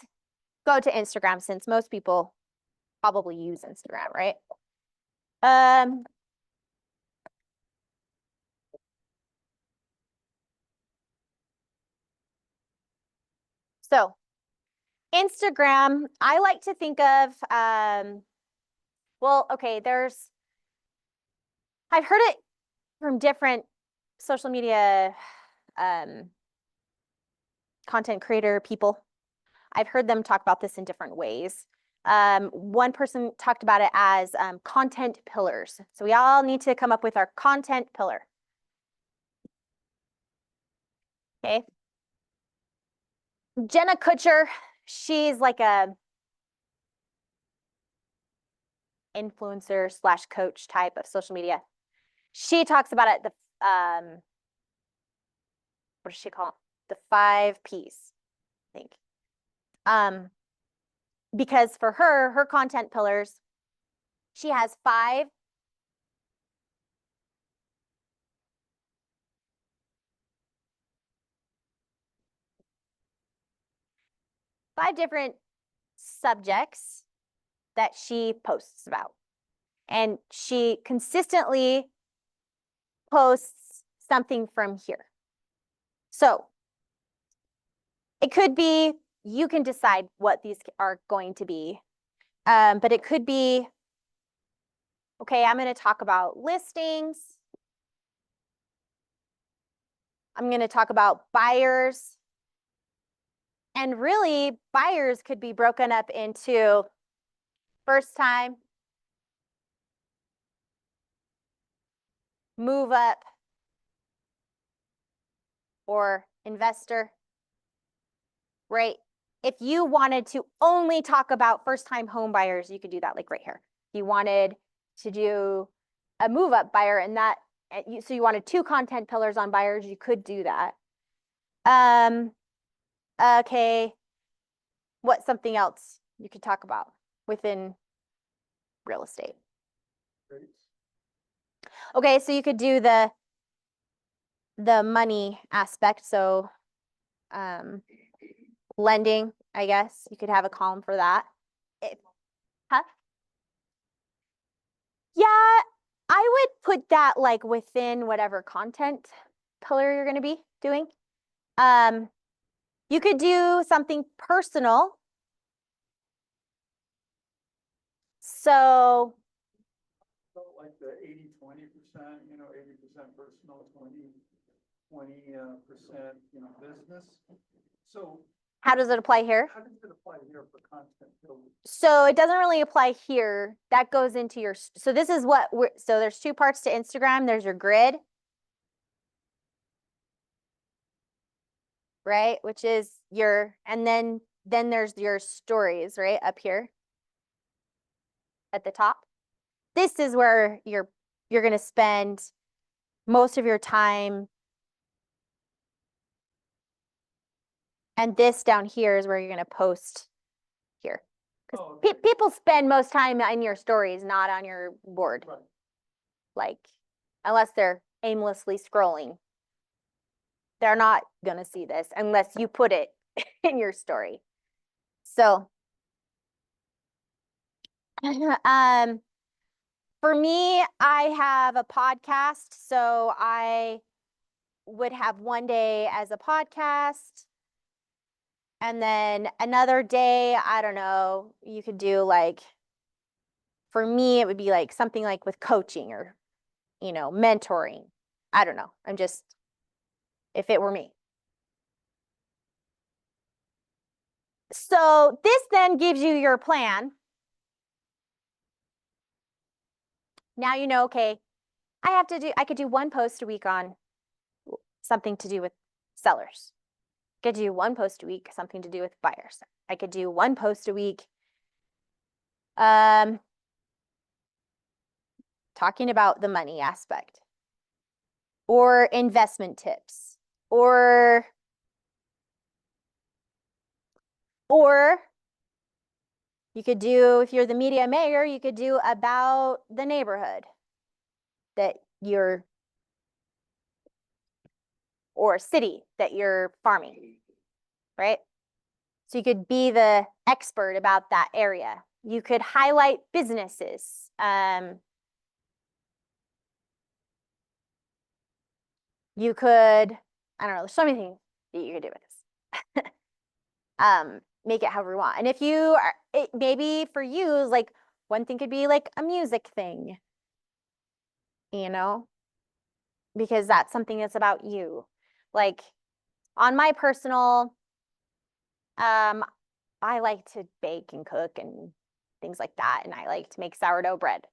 go to Instagram since most people probably use Instagram, right? So Instagram, I like to think of, well, okay, I've heard it from different social media content creator people. I've heard them talk about this in different ways. One person talked about it as content pillars. So we all need to come up with our content pillar. Okay. Jenna Kutcher, she's like a influencer / coach type of social media. She talks about it, what does she call it? The 5 Ps, I think. Because for her content pillars, she has 5 different subjects that she posts about. And she consistently posts something from here. So it could be, you can decide what these are going to be. But it could be, okay, I'm going to talk about listings. I'm going to talk about buyers. And really, buyers could be broken up into first time, move up, or investor, right? If you wanted to only talk about first time home buyers, you could do that like right here. If you wanted to do a move up buyer and so you wanted 2 content pillars on buyers, you could do that. Okay, what's something else you could talk about within real estate? Rates. Okay, so you could do the money aspect. So lending, I guess you could have a column for that. Huh? Yeah, I would put that like within whatever content pillar you're going to be doing. You could do something personal. So Like the 80-20%, 80% personal, 20%, business. So how does it apply here? how does it apply here for content building? So it doesn't really apply here. That goes into your, so this is what so there's 2 parts to Instagram. There's your grid, right? Which is and then there's your stories, right? Up here at the top. This is where you're going to spend most of your time. And this down here is where you're going to post here. Because people spend most time in your stories, not on your board. Right. Like, unless they're aimlessly scrolling. They're not going to see this unless you put it in your story. So, for me, I have a podcast. So I would have one day as a podcast. And then another day, I don't know, you could do like, for me, it would be like something like with coaching or, mentoring. I don't know. If it were me. So this then gives you your plan. Now you know, okay, I could do 1 post a week on something to do with sellers. I could do one post a week, something to do with buyers. I could do one post a week talking about the money aspect or investment tips or you could do, if you're the media mayor, you could do about the neighborhood that you're, or city that you're farming, right? So you could be the expert about that area. You could highlight businesses. You could, I don't know, there's so many things that you could do with this. Make it however you want. And if you are, it maybe for you, like one thing could be like a music thing, you know, because that's something that's about you. Like on my personal, I like to bake and cook and things like that. And I like to make sourdough bread.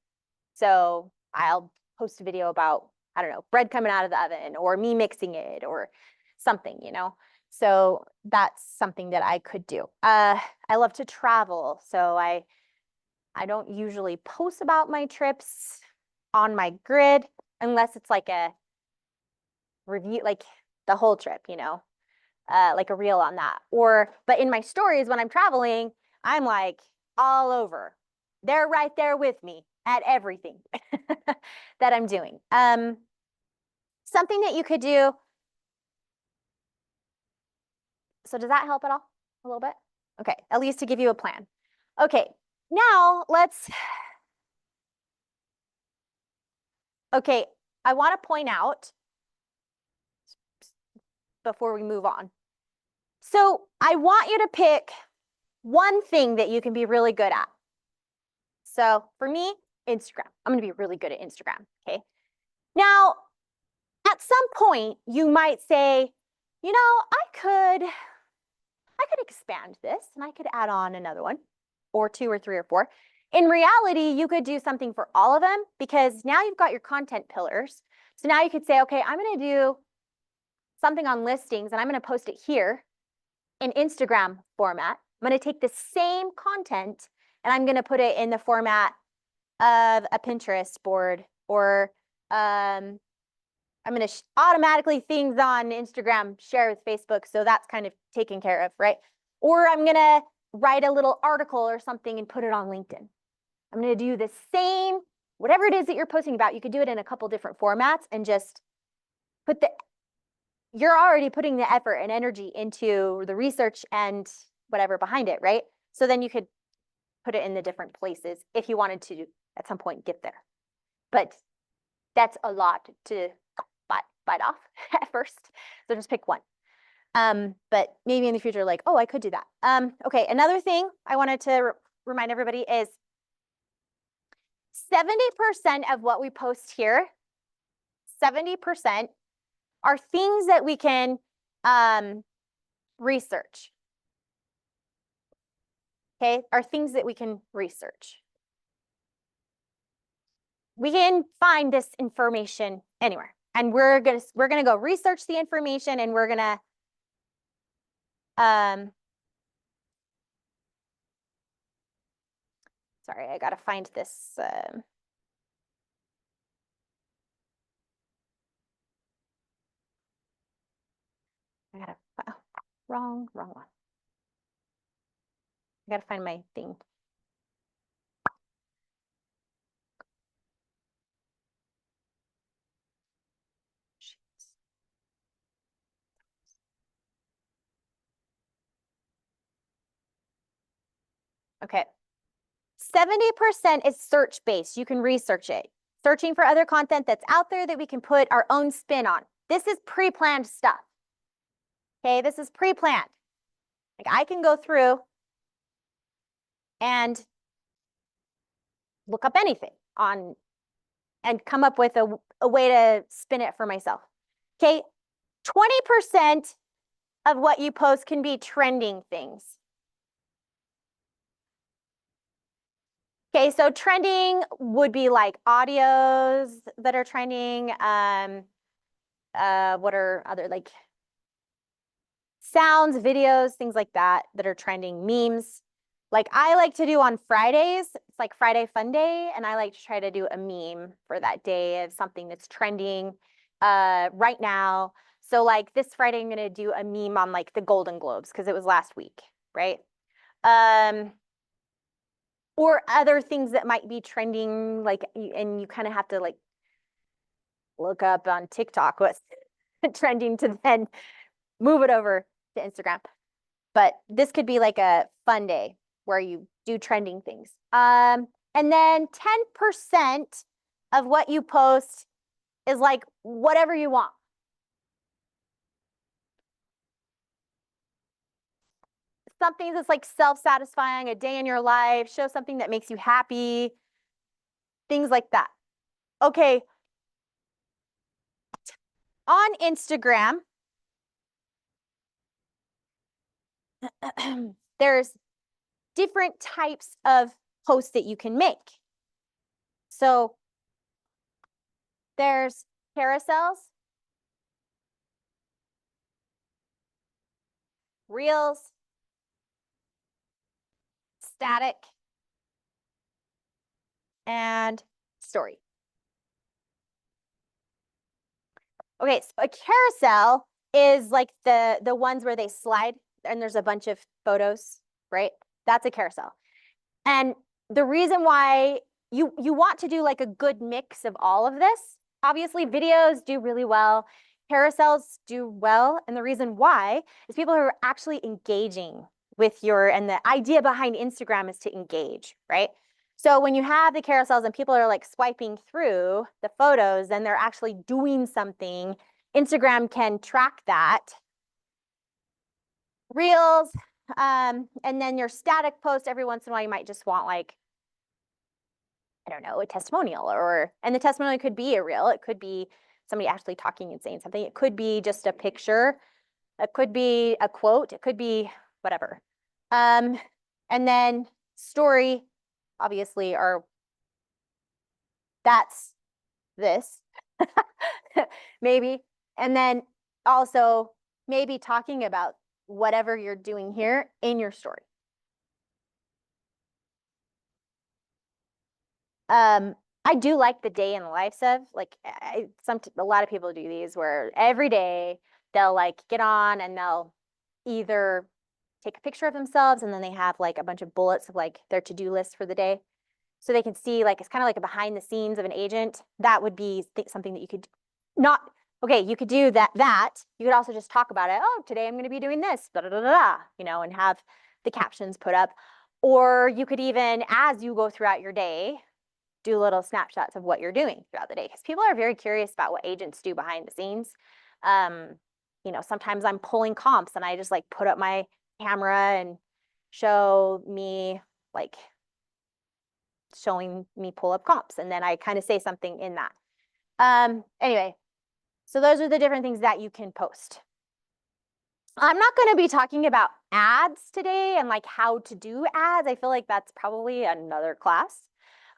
So I'll post a video about, I don't know, bread coming out of the oven or me mixing it or something, you know? So that's something that I could do. I love to travel. So I don't usually post about my trips on my grid unless it's like a review, like the whole trip, you know, like a reel on that. But in my stories when I'm traveling, I'm like all over. They're right there with me at everything that I'm doing. Something that you could do. So does that help at all? A little bit? Okay, at least to give you a plan. Okay, now okay, I want to point out before we move on. So I want you to pick one thing that you can be really good at. So for me, Instagram. I'm going to be really good at Instagram, okay? Now, at some point, you might say, you know, I could expand this and I could add on another one or two or three or four. In reality, you could do something for all of them because now you've got your content pillars. So now you could say, okay, I'm going to do something on listings and I'm going to post it here in Instagram format. I'm going to take the same content and I'm going to put it in the format of a Pinterest board or I'm going to automatically things on Instagram share with Facebook. So that's kind of taken care of, right? Or I'm going to write a little article or something and put it on LinkedIn. I'm going to do the same, whatever it is that you're posting about. You could do it in a couple different formats and just put you're already putting the effort and energy into the research and whatever behind it, right? So then you could put it in the different places if you wanted to at some point get there. But that's a lot to bite off at first. So just pick one. But maybe in the future, like, oh, I could do that. Okay, another thing I wanted to remind everybody is 70% of what we post here, 70% are things that we can research. Okay, are things that we can research. We can find this information anywhere. And we're gonna go research the information and we're gonna sorry, I gotta find this I gotta oh, wrong one. I gotta find my thing. Okay. 70% is search-based. You can research it. Searching for other content that's out there that we can put our own spin on. This is pre-planned stuff. Okay, this is pre-planned. Like I can go through and look up anything on and come up with a way to spin it for myself. Okay, 20% of what you post can be trending things. Okay, so trending would be like audios that are trending, What are other like sounds, videos, things like that that are trending, memes. Like I like to do on Fridays, it's like Friday Fun Day, and I like to try to do a meme for that day of something that's trending right now. So like this Friday, I'm gonna do a meme on like the Golden Globes because it was last week, right? Or other things that might be trending, like, and you kind of have to like look up on TikTok what's trending to then move it over to Instagram. But this could be like a fun day where you do trending things. And then 10% of what you post is like whatever you want. Something that's like self-satisfying, a day in your life, show something that makes you happy, things like that. Okay. On Instagram, there's different types of posts that you can make. So there's carousels, reels, static, and story. Okay, so a carousel is like the ones where they slide and there's a bunch of photos, right? That's a carousel. And the reason why you want to do like a good mix of all of this, obviously videos do really well, carousels do well, and the reason why is people who are actually engaging with your, and the idea behind Instagram is to engage, right? So when you have the carousels and people are like swiping through the photos, then they're actually doing something. Instagram can track that. Reels, and then your static post, every once in a while, you might just want like, I don't know, a testimonial, and the testimonial could be a reel. It could be somebody actually talking and saying something. It could be just a picture. It could be a quote. It could be whatever. And then story, obviously, that's this, maybe. And then also maybe talking about whatever you're doing here in your story. I do like the day in the lives of, like, a lot of people do these where every day they'll like get on and they'll either take a picture of themselves and then they have like a bunch of bullets of like their to-do list for the day. So they can see like, it's kind of like a behind the scenes of an agent. That would be something that you could not, okay, you could do that. You could also just talk about it. Oh, today I'm going to be doing this, da, da, da, da, you know, and have the captions put up. Or you could even, as you go throughout your day, do little snapshots of what you're doing throughout the day, because people are very curious about what agents do behind the scenes. You know, sometimes I'm pulling comps and I just like put up my camera and show me like showing me pull up comps, and then I kind of say something in that. Anyway, so those are the different things that you can post. I'm not going to be talking about ads today and like how to do ads. I feel like that's probably another class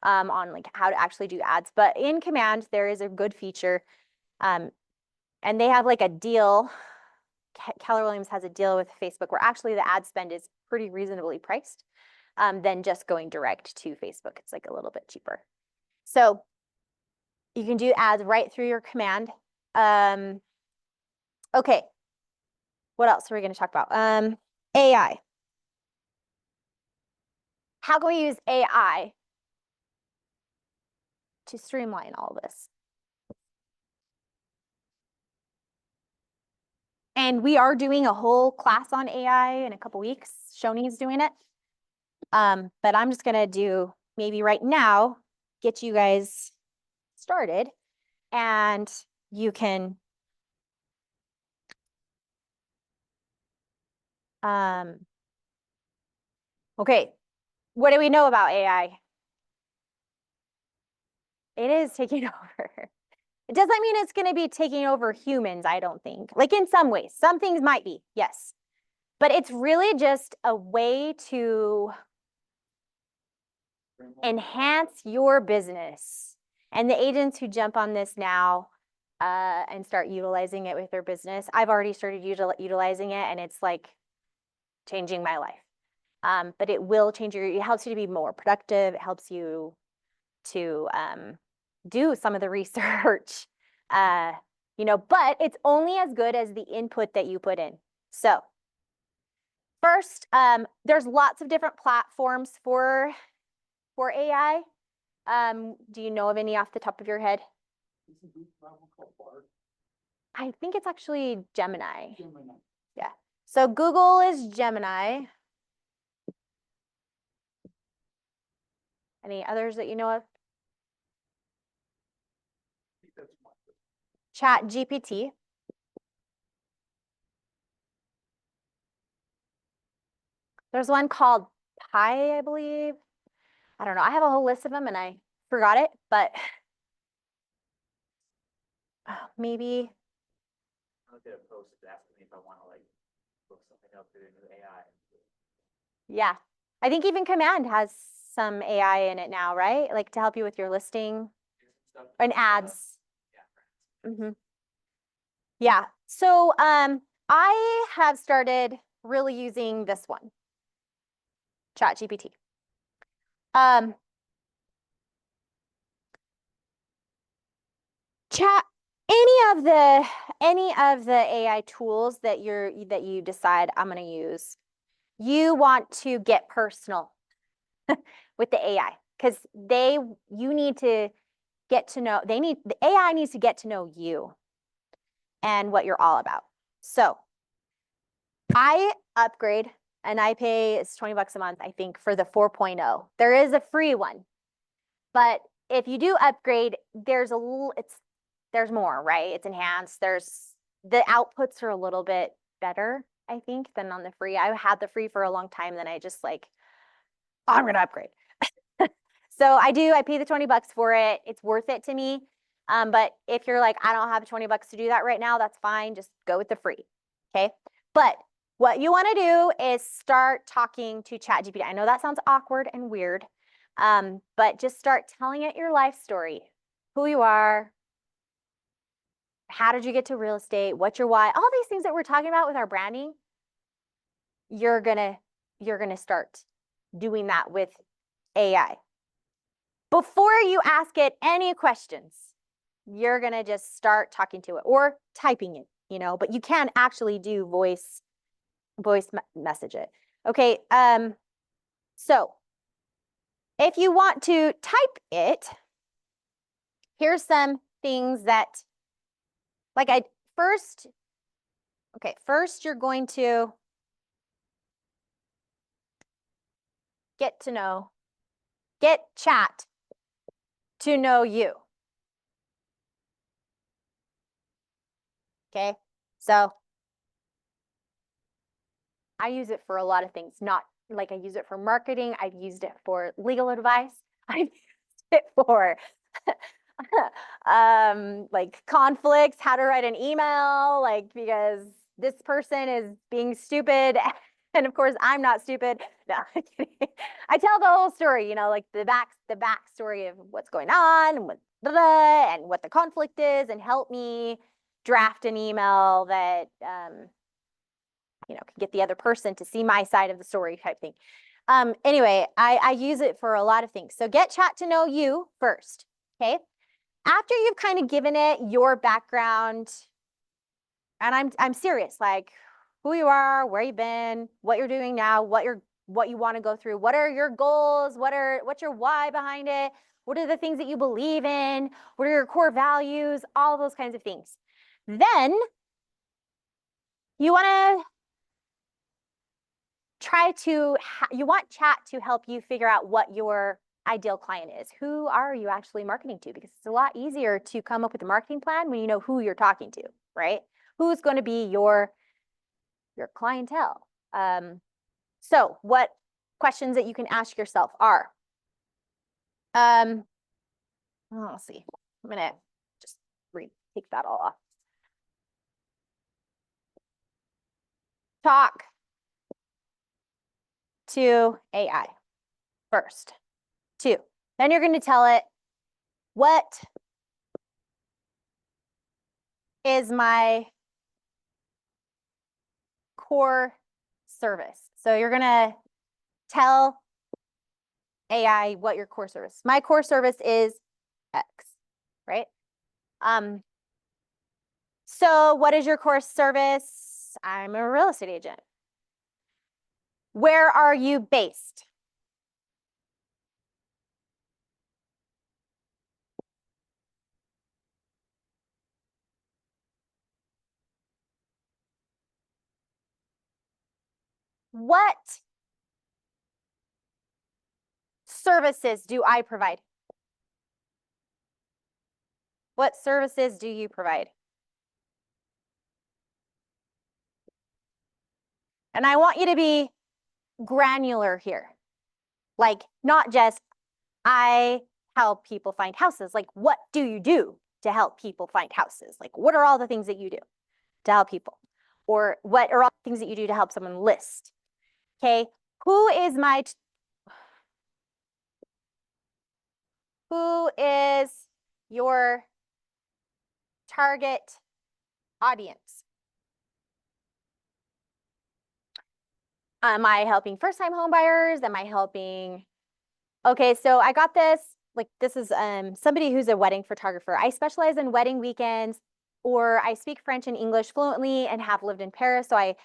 on like how to actually do ads. But in Command, there is a good feature, and they have like a deal. Keller Williams has a deal with Facebook where actually the ad spend is pretty reasonably priced than just going direct to Facebook. It's like a little bit cheaper. So you can do ads right through your Command. Okay, what else are we going to talk about? AI. How can we use AI to streamline all of this? And we are doing a whole class on AI in a couple weeks. Shoni's doing it. But I'm just gonna do maybe right now, get you guys started, and you can okay, what do we know about AI? It is taking over. It doesn't mean it's going to be taking over humans, I don't think. Like in some ways, some things might be, yes. But it's really just a way to enhance your business. And the agents who jump on this now, and start utilizing it with their business. I've already started utilizing it, and it's like changing my life. But it will change it helps you to be more productive. It helps you to do some of the research, but it's only as good as the input that you put in. So first, there's lots of different platforms for AI. Do you know of any off the top of your head? I think it's actually Gemini. Yeah. So Google is Gemini. Any others that you know of? Chat GPT. There's one called Pi, I believe. I don't know. I have a whole list of them and I forgot it, but maybe. I did a post asking me if I want to like look something up through the new AI. Yeah. I think even Command has some AI in it now, right? Like to help you with your listing and ads. Mm-hmm. Yeah. So I have started really using this one, Chat GPT. Chat any of the AI tools that you decide I'm going to use, you want to get personal with the AI because you need to get to know the AI needs to get to know you and what you're all about. So I upgrade and I pay it's $20 a month, I think, for the 4.0. There is a free one, but if you do upgrade, there's more, right? It's enhanced. The outputs are a little bit better, I think, than on the free. I had the free for a long time, then I just like, I'm gonna upgrade. So I pay the $20 for it. It's worth it to me. But if you're like, I don't have $20 to do that right now, that's fine. Just go with the free. Okay. But what you want to do is start talking to ChatGPT. I know that sounds awkward and weird, but just start telling it your life story, who you are, how did you get to real estate, what's your why, all these things that we're talking about with our branding. You're gonna start doing that with AI. Before you ask it any questions, you're gonna just start talking to it or typing it, but you can actually do voice message it. Okay, so if you want to type it, here's some things that, first you're going to get chat to know you. Okay, so I use it for a lot of things, not like I use it for marketing. I've used it for legal advice. I've used it for like conflicts, how to write an email, like because this person is being stupid. And of course, I'm not stupid. No, I'm kidding. I tell the whole story, like the backstory of what's going on and what the conflict is, and help me draft an email that can get the other person to see my side of the story type thing. Anyway, I use it for a lot of things. So get chat to know you first, okay? After you've kind of given it your background, and I'm serious, like who you are, where you've been, what you're doing now, what you want to go through, what are your goals, what's your why behind it, what are the things that you believe in, what are your core values, all those kinds of things. Then you want chat to help you figure out what your ideal client is. Who are you actually marketing to? Because it's a lot easier to come up with a marketing plan when you know who you're talking to, right? Who's going to be your clientele? So what questions that you can ask yourself are, let's see, I'm gonna just take that all off. Talk to AI first. 2, then you're going to tell it what is my core service? So you're gonna tell AI what your core service. My core service is X, right? So what is your core service? I'm a real estate agent. Where are you based? What services do I provide? What services do you provide? And I want you to be granular here. Like, not just, I help people find houses. Like, what do you do to help people find houses? Like, what are all the things that you do to help people? Or what are all the things that you do to help someone list? Okay, who is your target audience? Am I helping first-time home buyers? Am I helping? Okay, so I got this. Like, this is somebody who's a wedding photographer. I specialize in wedding weekends, or I speak French and English fluently and have lived in Paris. So I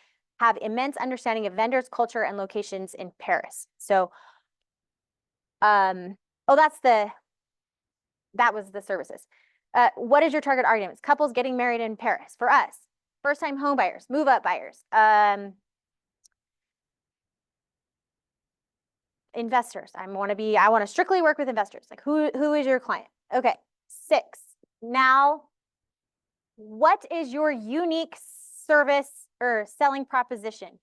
have immense understanding of vendors, culture, and locations in Paris. So, oh, that was the services. What is your target audience? Couples getting married in Paris. For us, first-time home buyers, move-up buyers, investors. I want to strictly work with investors. Like, who is your client? Okay, 6. Now, what is your unique service or selling proposition?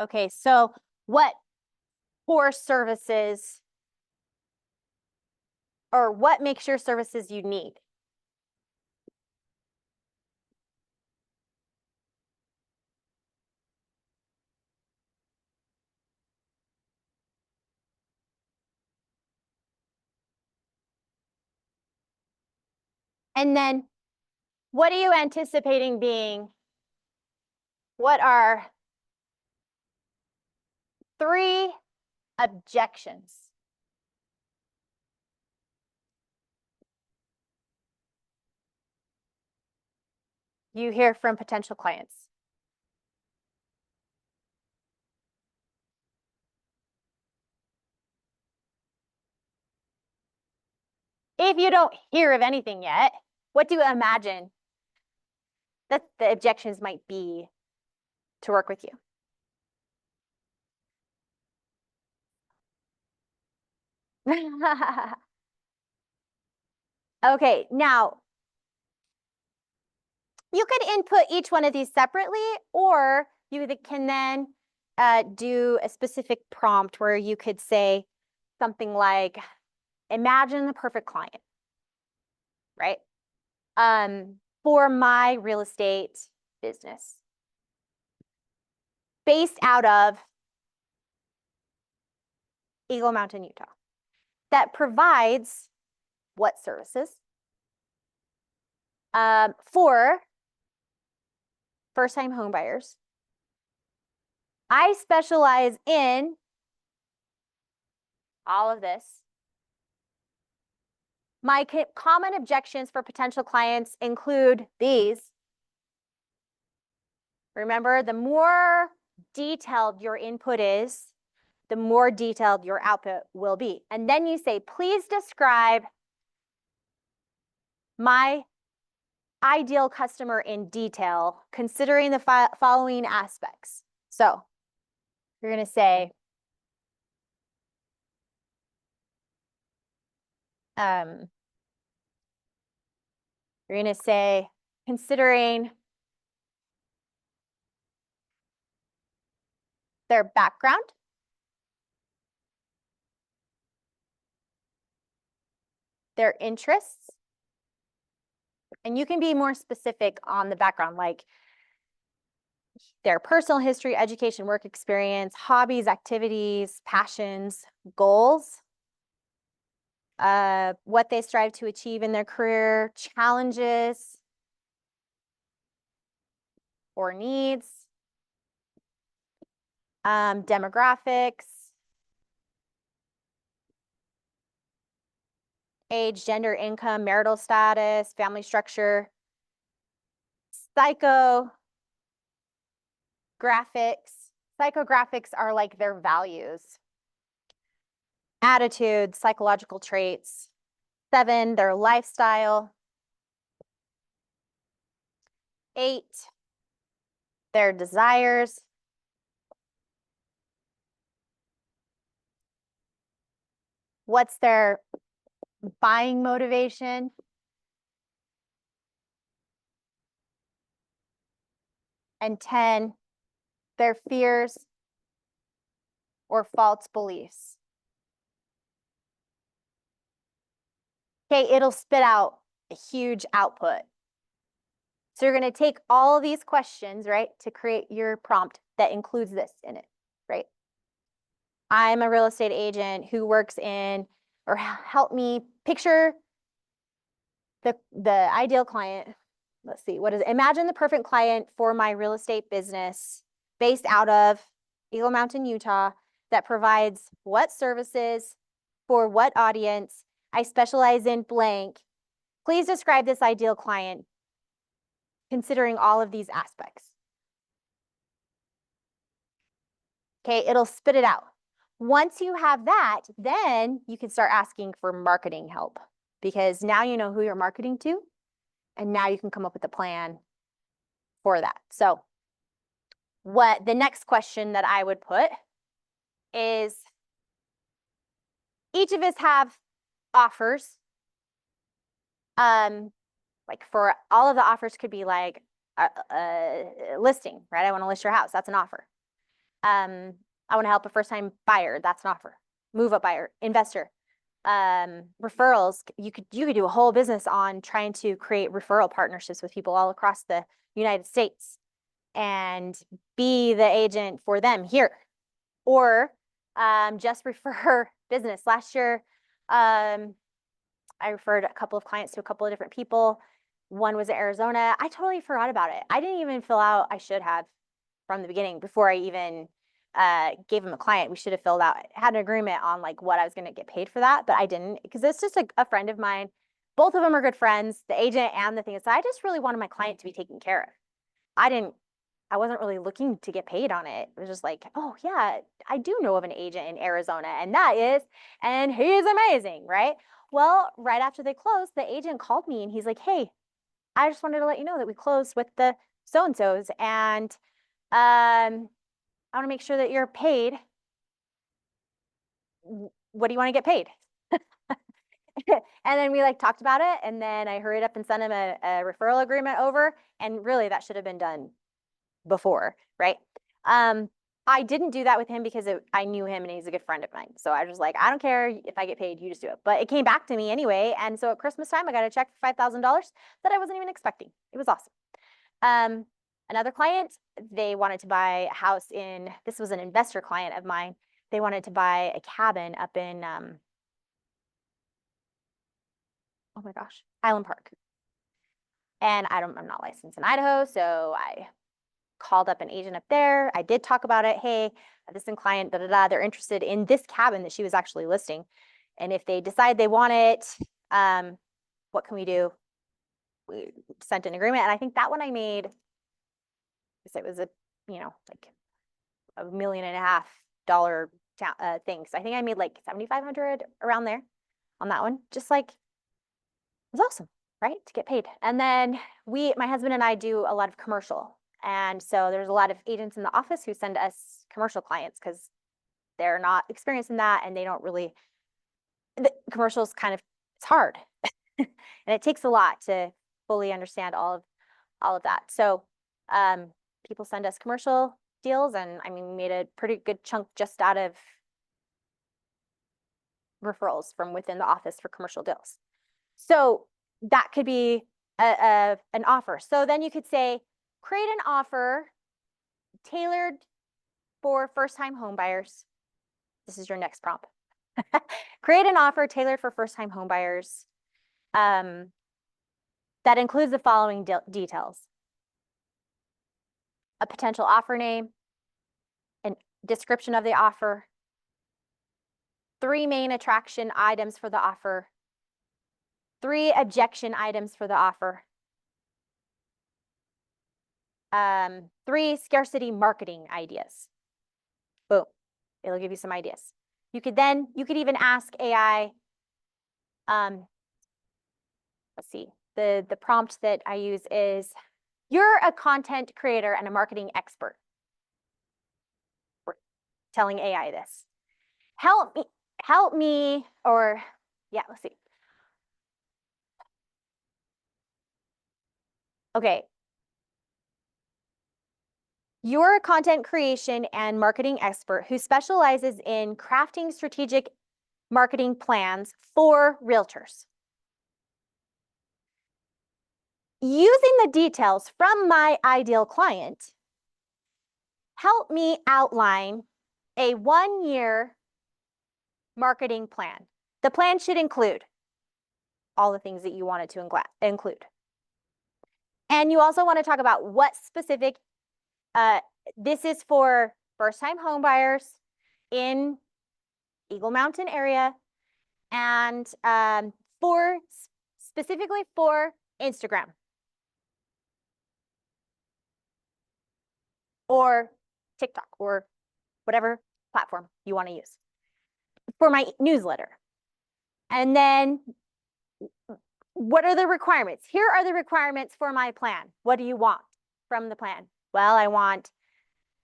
Okay, so what core services or what makes your services unique? And then what are you anticipating being? What are 3 objections you hear from potential clients? If you don't hear of anything yet, what do you imagine that the objections might be to work with you? Okay, now you could input each one of these separately, or you can then do a specific prompt where you could say something like, imagine the perfect client, right? For my real estate business based out of Eagle Mountain, Utah, that provides what services? For first-time home buyers. I specialize in all of this. My common objections for potential clients include these. Remember, the more detailed your input is, the more detailed your output will be. And then you say, please describe my ideal customer in detail, considering the following aspects. So you're going to say, considering their background, their interests, and you can be more specific on the background, like their personal history, education, work experience, hobbies, activities, passions, goals, what they strive to achieve in their career, challenges or needs, demographics, age, gender, income, marital status, family structure, psychographics. Psychographics are like their values, attitudes, psychological traits. 7, their lifestyle. 8, their desires. 'What's their buying motivation? And 10, their fears or false beliefs. Okay, it'll spit out a huge output. So you're going to take all of these questions, right, to create your prompt that includes this in it, right? I'm a real estate agent who works in, or help me picture the ideal client. Let's see, what is it? Imagine the perfect client for my real estate business based out of Eagle Mountain, Utah, that provides what services for what audience. I specialize in blank. Please describe this ideal client considering all of these aspects. Okay, it'll spit it out. Once you have that, then you can start asking for marketing help because now you know who you're marketing to, and now you can come up with a plan for that. So what the next question that I would put is, each of us have offers. Like for all of the offers could be like a listing, right? I want to list your house. That's an offer. I want to help a first-time buyer. That's an offer. Move-up buyer, investor. Referrals. You could do a whole business on trying to create referral partnerships with people all across the United States and be the agent for them here. Or just refer business. Last year, I referred a couple of clients to a couple of different people. One was in Arizona. I totally forgot about it. I didn't even fill out, I should have from the beginning before I even gave him a client. We should have filled out, had an agreement on like what I was going to get paid for that, but I didn't because it's just a friend of mine. Both of them are good friends, the agent and the thing. So I just really wanted my client to be taken care of. I wasn't really looking to get paid on it. It was just like, oh yeah, I do know of an agent in Arizona and he's amazing, right? Well, right after they closed, the agent called me and he's like, hey, I just wanted to let you know that we closed with the so-and-sos and I want to make sure that you're paid. What do you want to get paid? And then we like talked about it and then I hurried up and sent him a referral agreement over, and really that should have been done before, right? I didn't do that with him because I knew him and he's a good friend of mine. So I was like, I don't care if I get paid, you just do it. But it came back to me anyway. And so at Christmas time, I got a check for $5,000 that I wasn't even expecting. It was awesome. Another client, they wanted to buy a house this was an investor client of mine. They wanted to buy a cabin up in, oh my gosh, Highland Park. And I'm not licensed in Idaho, so I called up an agent up there. I did talk about it. Hey, this client, they're interested in this cabin that she was actually listing. And if they decide they want it, what can we do? We sent an agreement. And I think that one I made, it was like $1.5 million thing. So I think I made like 7,500 around there on that one. Just like, it was awesome, right? To get paid. And then my husband and I do a lot of commercial. And so there's a lot of agents in the office who send us commercial clients because they're not experienced in that and they don't really, the commercials it's hard. And it takes a lot to fully understand all of that. So people send us commercial deals, and I mean, we made a pretty good chunk just out of referrals from within the office for commercial deals. So that could be an offer. So then you could say, create an offer tailored for first-time home buyers. This is your next prompt. Create an offer tailored for first-time home buyers that includes the following details: a potential offer name, a description of the offer, 3 main attraction items for the offer, 3 objection items for the offer, 3 scarcity marketing ideas. Boom. It'll give you some ideas. You could even ask AI, let's see, the prompt that I use is, you're a content creator and a marketing expert. We're telling AI this. Help me, or yeah, let's see. Okay. You're a content creation and marketing expert who specializes in crafting strategic marketing plans for realtors. Using the details from my ideal client, help me outline a 1-year marketing plan. The plan should include all the things that you wanted to include. And you also want to talk about what specific, this is for first-time home buyers in Eagle Mountain area, and specifically for Instagram or TikTok or whatever platform you want to use for my newsletter. And then what are the requirements? Here are the requirements for my plan. What do you want from the plan? Well, I want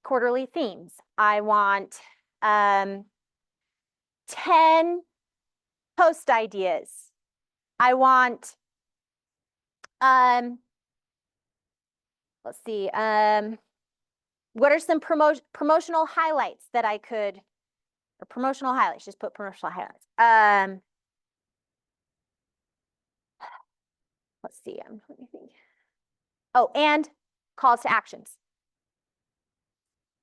quarterly themes. I want 10 post ideas. I want, let's see, what are some promotional highlights that I could, or promotional highlights, just put promotional highlights. Let's see, let me think. Oh, and calls to actions.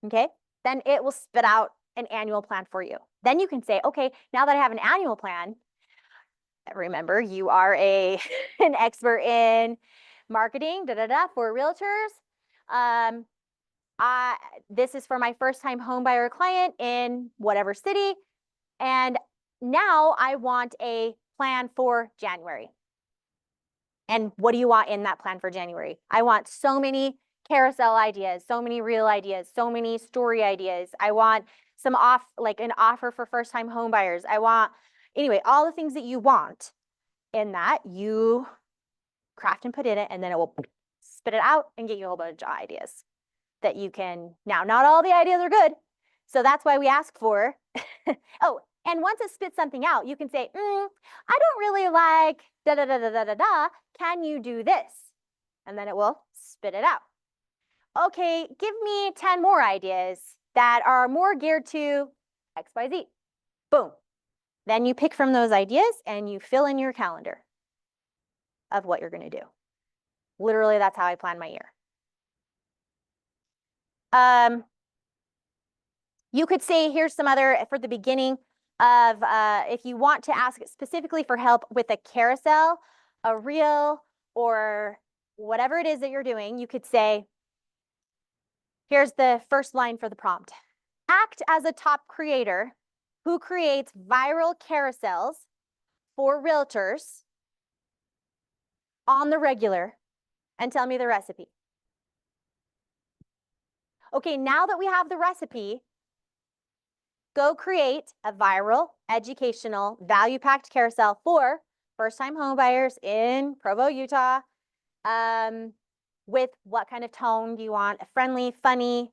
Okay, then it will spit out an annual plan for you. Then you can say, okay, now that I have an annual plan, remember you are an expert in marketing, for realtors. This is for my first-time home buyer client in whatever city. And now I want a plan for January. And what do you want in that plan for January? I want so many carousel ideas, so many reel ideas, so many story ideas. I want some an offer for first-time home buyers. I want, anyway, all the things that you want in that, you craft and put in it, and then it will spit it out and get you a whole bunch of ideas that you can, now, not all the ideas are good. So that's why we ask for, oh, and once it spits something out, you can say, I don't really like da-da-da-da-da-da-da. Can you do this? And then it will spit it out. Okay, give me 10 more ideas that are more geared to XYZ. Boom. Then you pick from those ideas and you fill in your calendar of what you're going to do. Literally, that's how I plan my year. You could say, here's some other, for the beginning of, if you want to ask specifically for help with a carousel, a reel, or whatever it is that you're doing, you could say, here's the first line for the prompt. Act as a top creator who creates viral carousels for realtors on the regular, and tell me the recipe. Okay, now that we have the recipe, go create a viral, educational, value-packed carousel for first-time homebuyers in Provo, Utah. With what kind of tone do you want? A friendly, funny,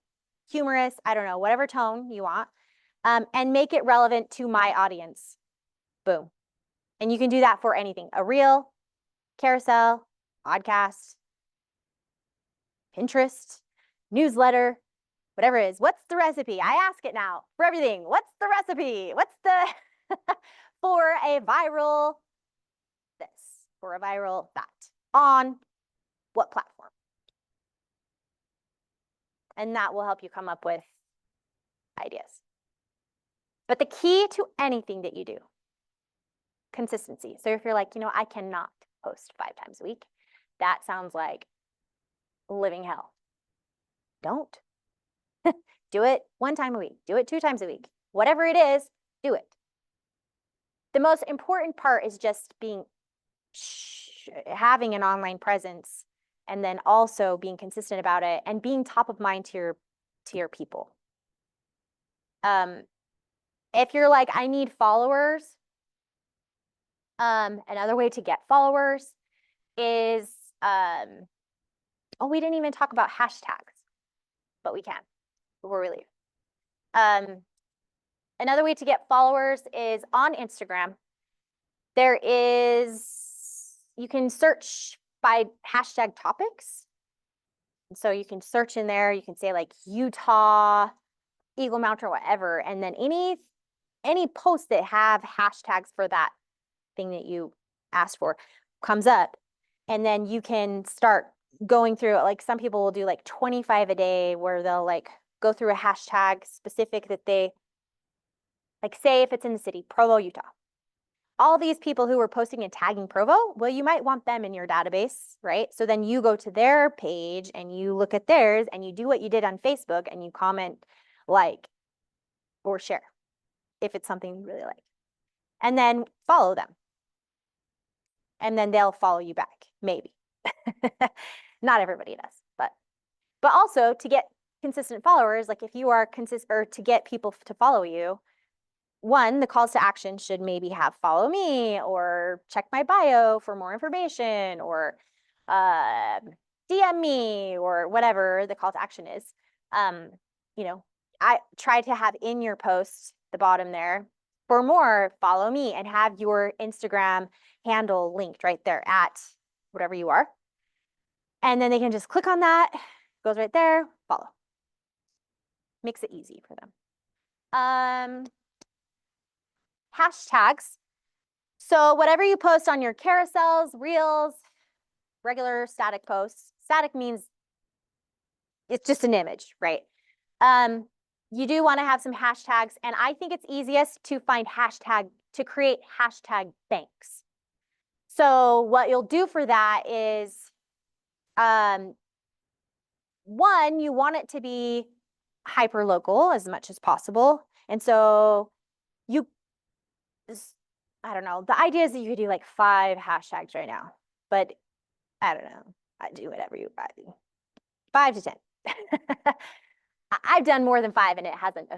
humorous, I don't know, whatever tone you want. And make it relevant to my audience. Boom. And you can do that for anything. A reel, carousel, podcast, Pinterest, newsletter, whatever it is. What's the recipe? I ask it now for everything. What's the recipe? What's the for a viral this, for a viral that, on what platform? and that will help you come up with ideas. But the key to anything that you do, consistency. So if you're like, I cannot post 5 times a week, that sounds like living hell. Don't. Do it 1 time a week. Do it 2 times a week. Whatever it is, do it. The most important part is just having an online presence, and then also being consistent about it and being top of mind to your people. If you're like, I need followers, another way to get followers is, we didn't even talk about hashtags, but we can before we leave. Another way to get followers is on Instagram. You can search by hashtag topics. And so you can search in there, you can say like Utah, Eagle Mountain, or whatever, and then any posts that have hashtags for that thing that you asked for comes up, and then you can start going through it. Like some people will do like 25 a day, where they'll like go through a hashtag specific that they like, say if it's in the city, Provo, Utah. All these people who were posting and tagging Provo, well, you might want them in your database, right? So then you go to their page and you look at theirs and you do what you did on Facebook and you comment, like, or share if it's something you really like. And then follow them. And then they'll follow you back, maybe. Not everybody does, but also to get consistent followers, like if you are or to get people to follow you, one, the calls to action should maybe have follow me or check my bio for more information, or DM me, or whatever the call to action is. I try to have in your post, the bottom there, for more, follow me, and have your Instagram handle linked right there at whatever you are. And then they can just click on that, goes right there, follow. Makes it easy for them. Hashtags. So whatever you post on your carousels, reels, regular static posts, static means it's just an image, right? You do want to have some hashtags, and I think it's easiest to create hashtag banks. So what you'll do for that is, one, you want it to be hyper local as much as possible. And so I don't know, the idea is that you could do like 5 hashtags right now, but I don't know, I do whatever you do. 5 to 10. I've done more than 5 and it hasn't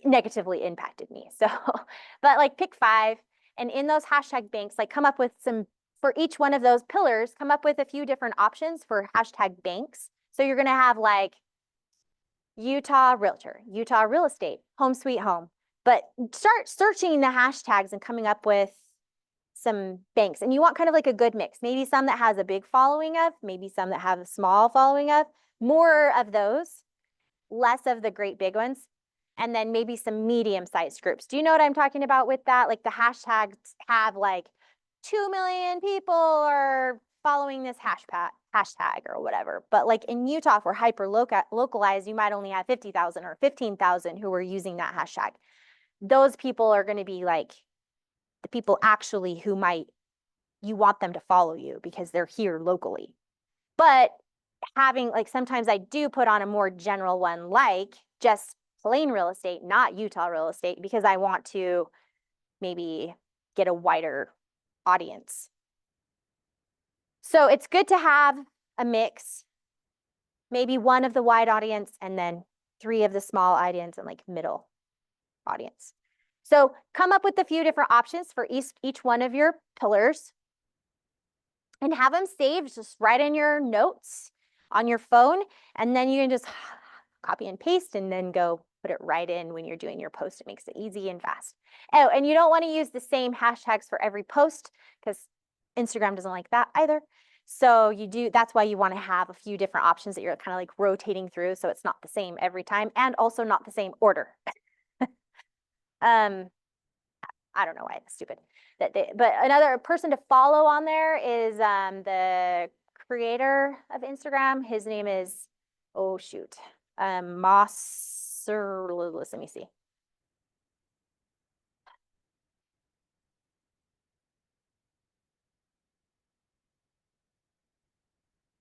negatively impacted me. So, but like pick 5, and in those hashtag banks, like come up with for each one of those pillars, come up with a few different options for hashtag banks. So you're going to have like Utah realtor, Utah real estate, home sweet home, but start searching the hashtags and coming up with some banks. And you want kind of like a good mix, maybe some that has a big following of, maybe some that have a small following of, more of those, less of the great big ones, and then maybe some medium-sized groups. Do you know what I'm talking about with that? Like the hashtags have like 2 million people are following this hashtag or whatever. But like in Utah, if we're hyper localized, you might only have 50,000 or 15,000 who are using that hashtag. Those people are going to be like the people actually who you want them to follow you because they're here locally. But having like, sometimes I do put on a more general one, like just plain real estate, not Utah real estate, because I want to maybe get a wider audience. So it's good to have a mix, maybe 1 of the wide audience and then 3 of the small audience and like middle audience. So come up with a few different options for each one of your pillars and have them saved just right in your notes on your phone. And then you can just copy and paste and then go put it right in when you're doing your post. It makes it easy and fast. Oh, and you don't want to use the same hashtags for every post because Instagram doesn't like that either. So that's why you want to have a few different options that you're kind of like rotating through, so it's not the same every time and also not the same order. I don't know why it's stupid. But another person to follow on there is the creator of Instagram. His name is, Oh, shoot. Mosser, let me see.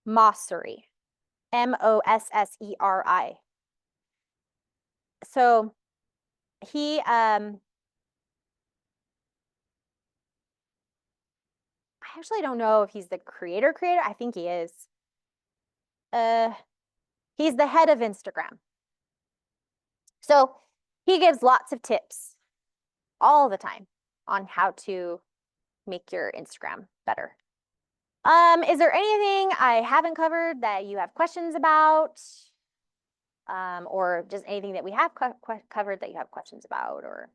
Mosseri. Mosseri. So he, I actually don't know if he's the creator. I think he is. He's the head of Instagram. So he gives lots of tips all the time on how to make your Instagram better. Is there anything I haven't covered that you have questions about? Or just anything that we have covered that you have questions about? Or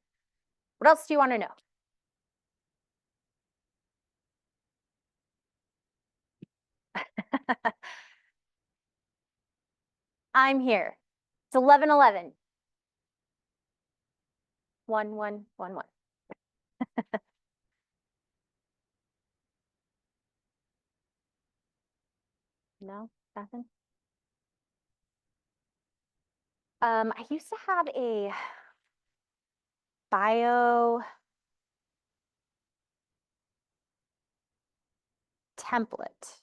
what else do you want to know? I'm here. It's 11:11. 1111. No, nothing. I used to have a bio template.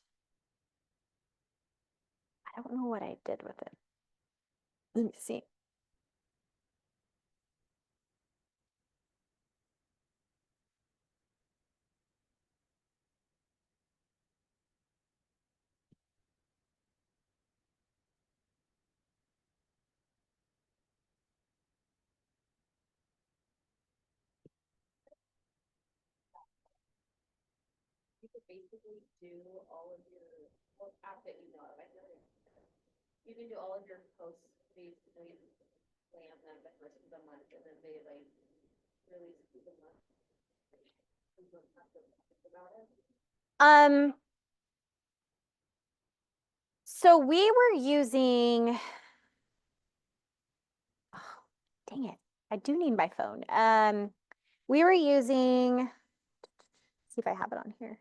I don't know what I did with it. Let me see. You could basically do all of your, well, app that you know of, I know. You can do all of your posts basically, plan them the first of the month, and then they like release the month. You don't have to think about it. So we were using, oh, dang it. I do need my phone. We were using, see if I have it on here.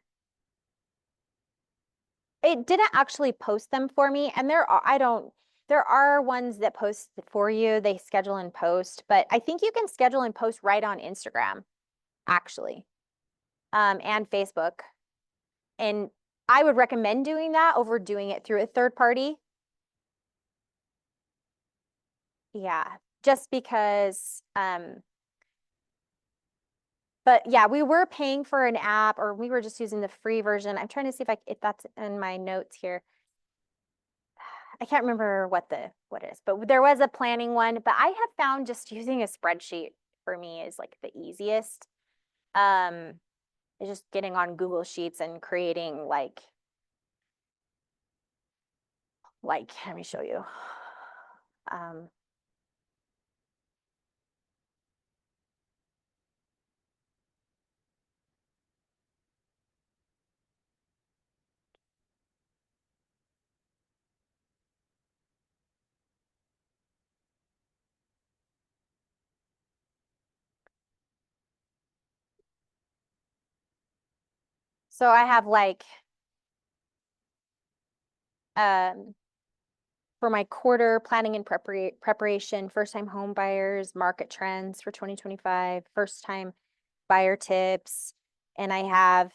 It didn't actually post them for me, and there are ones that post for you. They schedule and post, but I think you can schedule and post right on Instagram, actually, and Facebook. And I would recommend doing that over doing it through a third party. Yeah, just because, but yeah, we were paying for an app, or we were just using the free version. I'm trying to see if that's in my notes here. I can't remember what it is, but there was a planning one. But I have found just using a spreadsheet for me is like the easiest. It's just getting on Google Sheets and creating like let me show you. So I have like for my quarter planning and preparation, first time home buyers, market trends for 2025, first time buyer tips. And I have,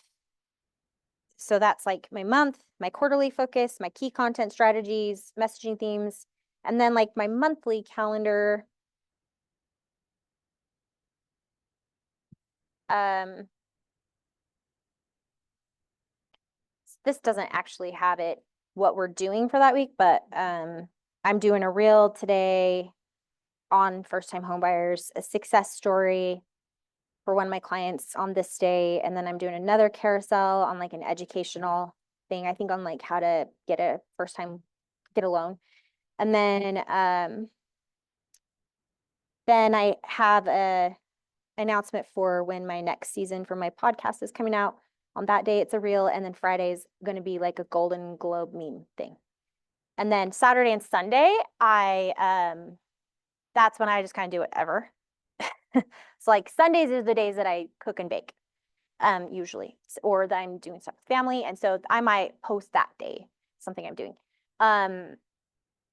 so that's like my month, my quarterly focus, my key content strategies, messaging themes, and then like my monthly calendar. This doesn't actually have what we're doing for that week, but I'm doing a reel today on first time homebuyers, a success story for one of my clients on this day. And then I'm doing another carousel on like an educational thing, I think on like how to get a loan. And then I have a announcement for when my next season for my podcast is coming out. On that day, it's a reel, and then Friday's going to be like a Golden Globe meme thing. And then Saturday and Sunday, that's when I just kind of do whatever. So like Sundays are the days that I cook and bake, usually, or that I'm doing stuff with family. And so I might post that day, something I'm doing.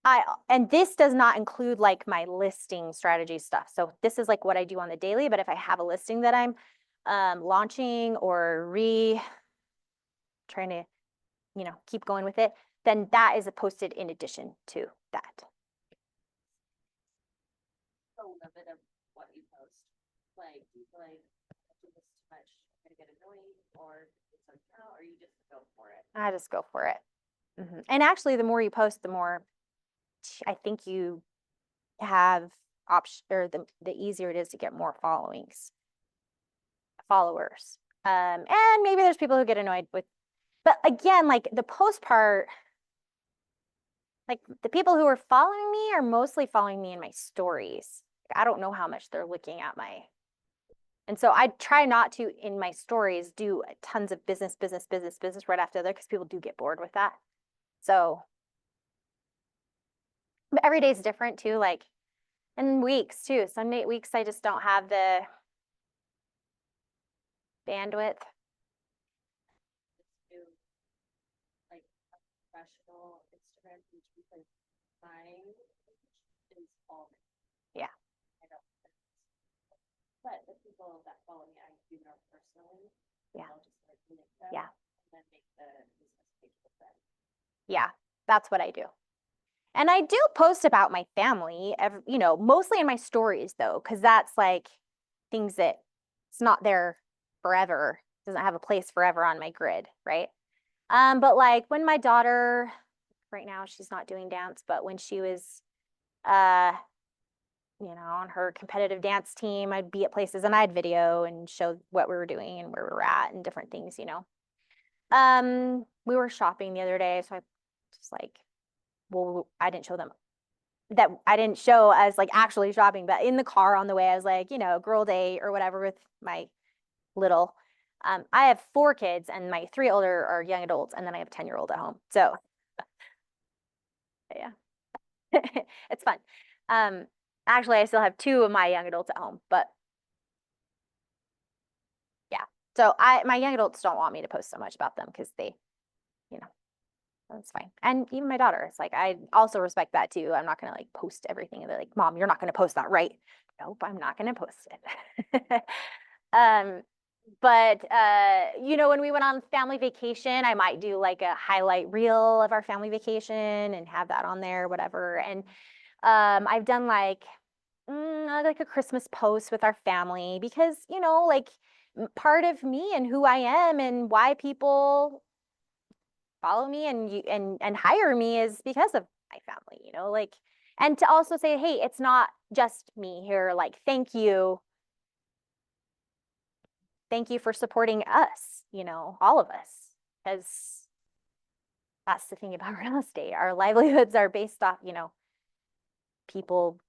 and this does not include like my listing strategy stuff. So this is like what I do on the daily, but if I have a listing that I'm launching or trying to, keep going with it, then that is posted in addition to that. The limit of what you post, like, do you feel like if it's too much, you're gonna get annoying, or it's like, no, or you just go for it? I just go for it. And actually, the more you post, the more I think you have option, or the easier it is to get more followers. And maybe there's people who get annoyed with, but again, like the post part, like the people who are following me are mostly following me in my stories. I don't know how much they're looking at and so I try not to, in my stories, do tons of business right after there, because people do get bored with that. So but every day is different too, like in weeks too. Some weeks I just don't have the bandwidth. Just do like a professional Instagram page, because mine is all. Yeah. I don't. But the people that follow me, I do know personally. Yeah. I'll just like link them. Yeah. And then make the business page with them. Yeah, that's what I do. And I do post about my family, mostly in my stories though, because that's like things that it's not there forever, doesn't have a place forever on my grid, right? But like when my daughter, right now she's not doing dance, but when she was, on her competitive dance team, I'd be at places and I'd video and show what we were doing and where we were at and different things, We were shopping the other day, so I just like, well, I didn't show them that I didn't show as like actually shopping, but in the car on the way, I was like, girl day or whatever with my little. I have 4 kids and my 3 older are young adults, and then I have a 10-year-old at home. So yeah, it's fun. Actually, I still have 2 of my young adults at home, but yeah. So my young adults don't want me to post so much about them because they, that's fine. And even my daughter, it's like, I also respect that too. I'm not going to like post everything. And they're like, Mom, you're not going to post that, right? Nope, I'm not going to post it. But when we went on family vacation, I might do like a highlight reel of our family vacation and have that on there, whatever. And I've done like a Christmas post with our family because, like part of me and who I am and why people follow me and hire me is because of my family, like, and to also say, hey, it's not just me here, like, thank you for supporting us, all of us, because that's the thing about real estate. Our livelihoods are based off, people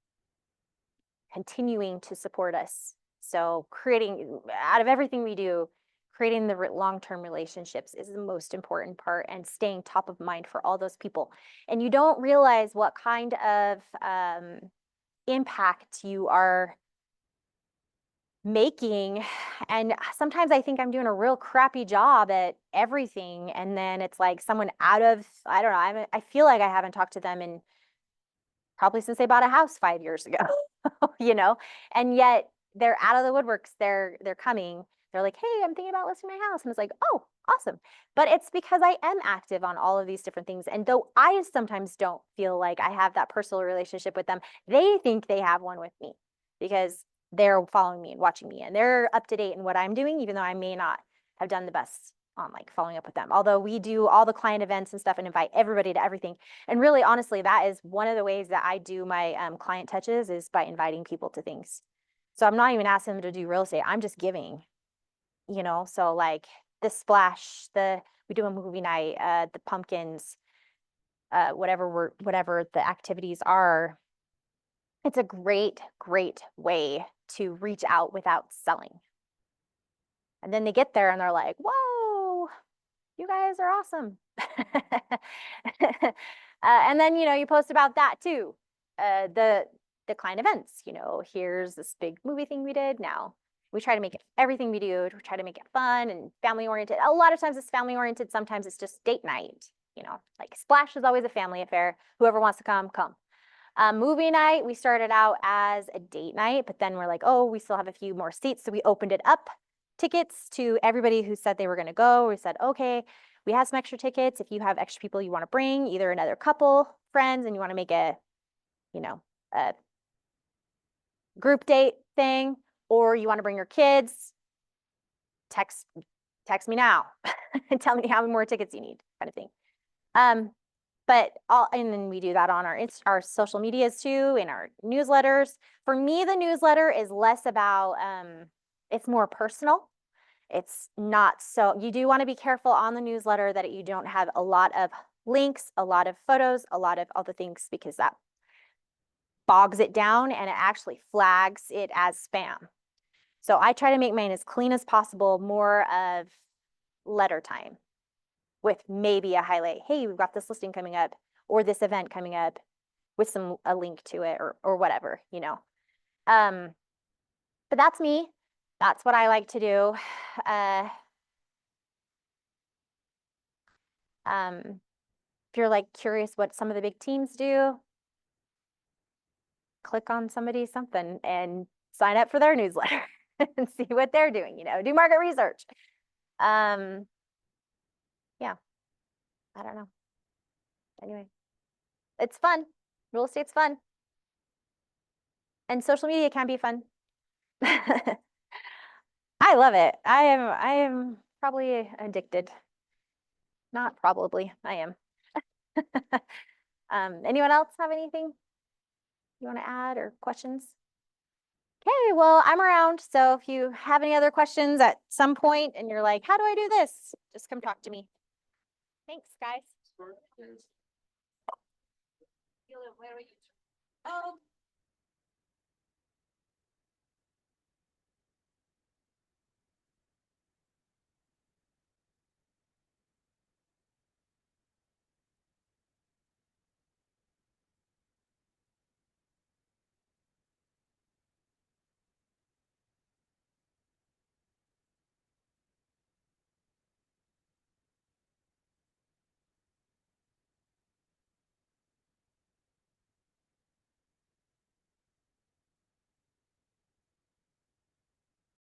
continuing to support us. So creating, out of everything we do, creating the long-term relationships is the most important part, and staying top of mind for all those people. And you don't realize what kind of impact you are making. And sometimes I think I'm doing a real crappy job at everything. And then it's like someone I don't know, I feel like I haven't talked to them in probably since they bought a house 5 years ago, and yet they're out of the woodworks. They're coming. They're like, hey, I'm thinking about listing my house. And it's like, oh, awesome. But it's because I am active on all of these different things. And though I sometimes don't feel like I have that personal relationship with them, they think they have one with me because they're following me and watching me, and they're up to date in what I'm doing, even though I may not have done the best on like following up with them. Although we do all the client events and stuff and invite everybody to everything. And really, honestly, that is one of the ways that I do my client touches, is by inviting people to things. So I'm not even asking them to do real estate. I'm just giving, so like the splash, we do a movie night, the pumpkins, whatever the activities are. It's a great, great way to reach out without selling. And then they get there and they're like, whoa, you guys are awesome. And then, you post about that too. The client events, here's this big movie thing we did. Now we try to make it, everything we do, we try to make it fun and family oriented. A lot of times it's family oriented. Sometimes it's just date night. you know, like Splash is always a family affair. Whoever wants to come, come. Movie night, we started out as a date night, but then we're like, oh, we still have a few more seats. So we opened it up, tickets to everybody who said they were going to go. We said, okay, we have some extra tickets. If you have extra people you want to bring, either another couple, friends, and you want to make a, you know, a group date thing, or you want to bring your kids, text me now and tell me how many more tickets you need, kind of thing. And then we do that on our social medias too, in our newsletters. For me, the newsletter is less about, it's more personal. It's not so, you do want to be careful on the newsletter that you don't have a lot of links, a lot of photos, a lot of other things, because that bogs it down and it actually flags it as spam. So I try to make mine as clean as possible, more of letter time with maybe a highlight. Hey, we've got this listing coming up or this event coming up with a link to it or whatever, you know. But that's me. That's what I like to do. If you're like curious what some of the big teams do, click on something and sign up for their newsletter and see what they're doing, you know, do market research. Yeah, I don't know. Anyway, it's fun. Real estate's fun. And social media can be fun. I love it. I am probably addicted. Not probably, I am. Anyone else have anything you want to add or questions? Okay, well, I'm around. So if you have any other questions at some point and you're like, how do I do this? Just come talk to me. Thanks, guys. Where were you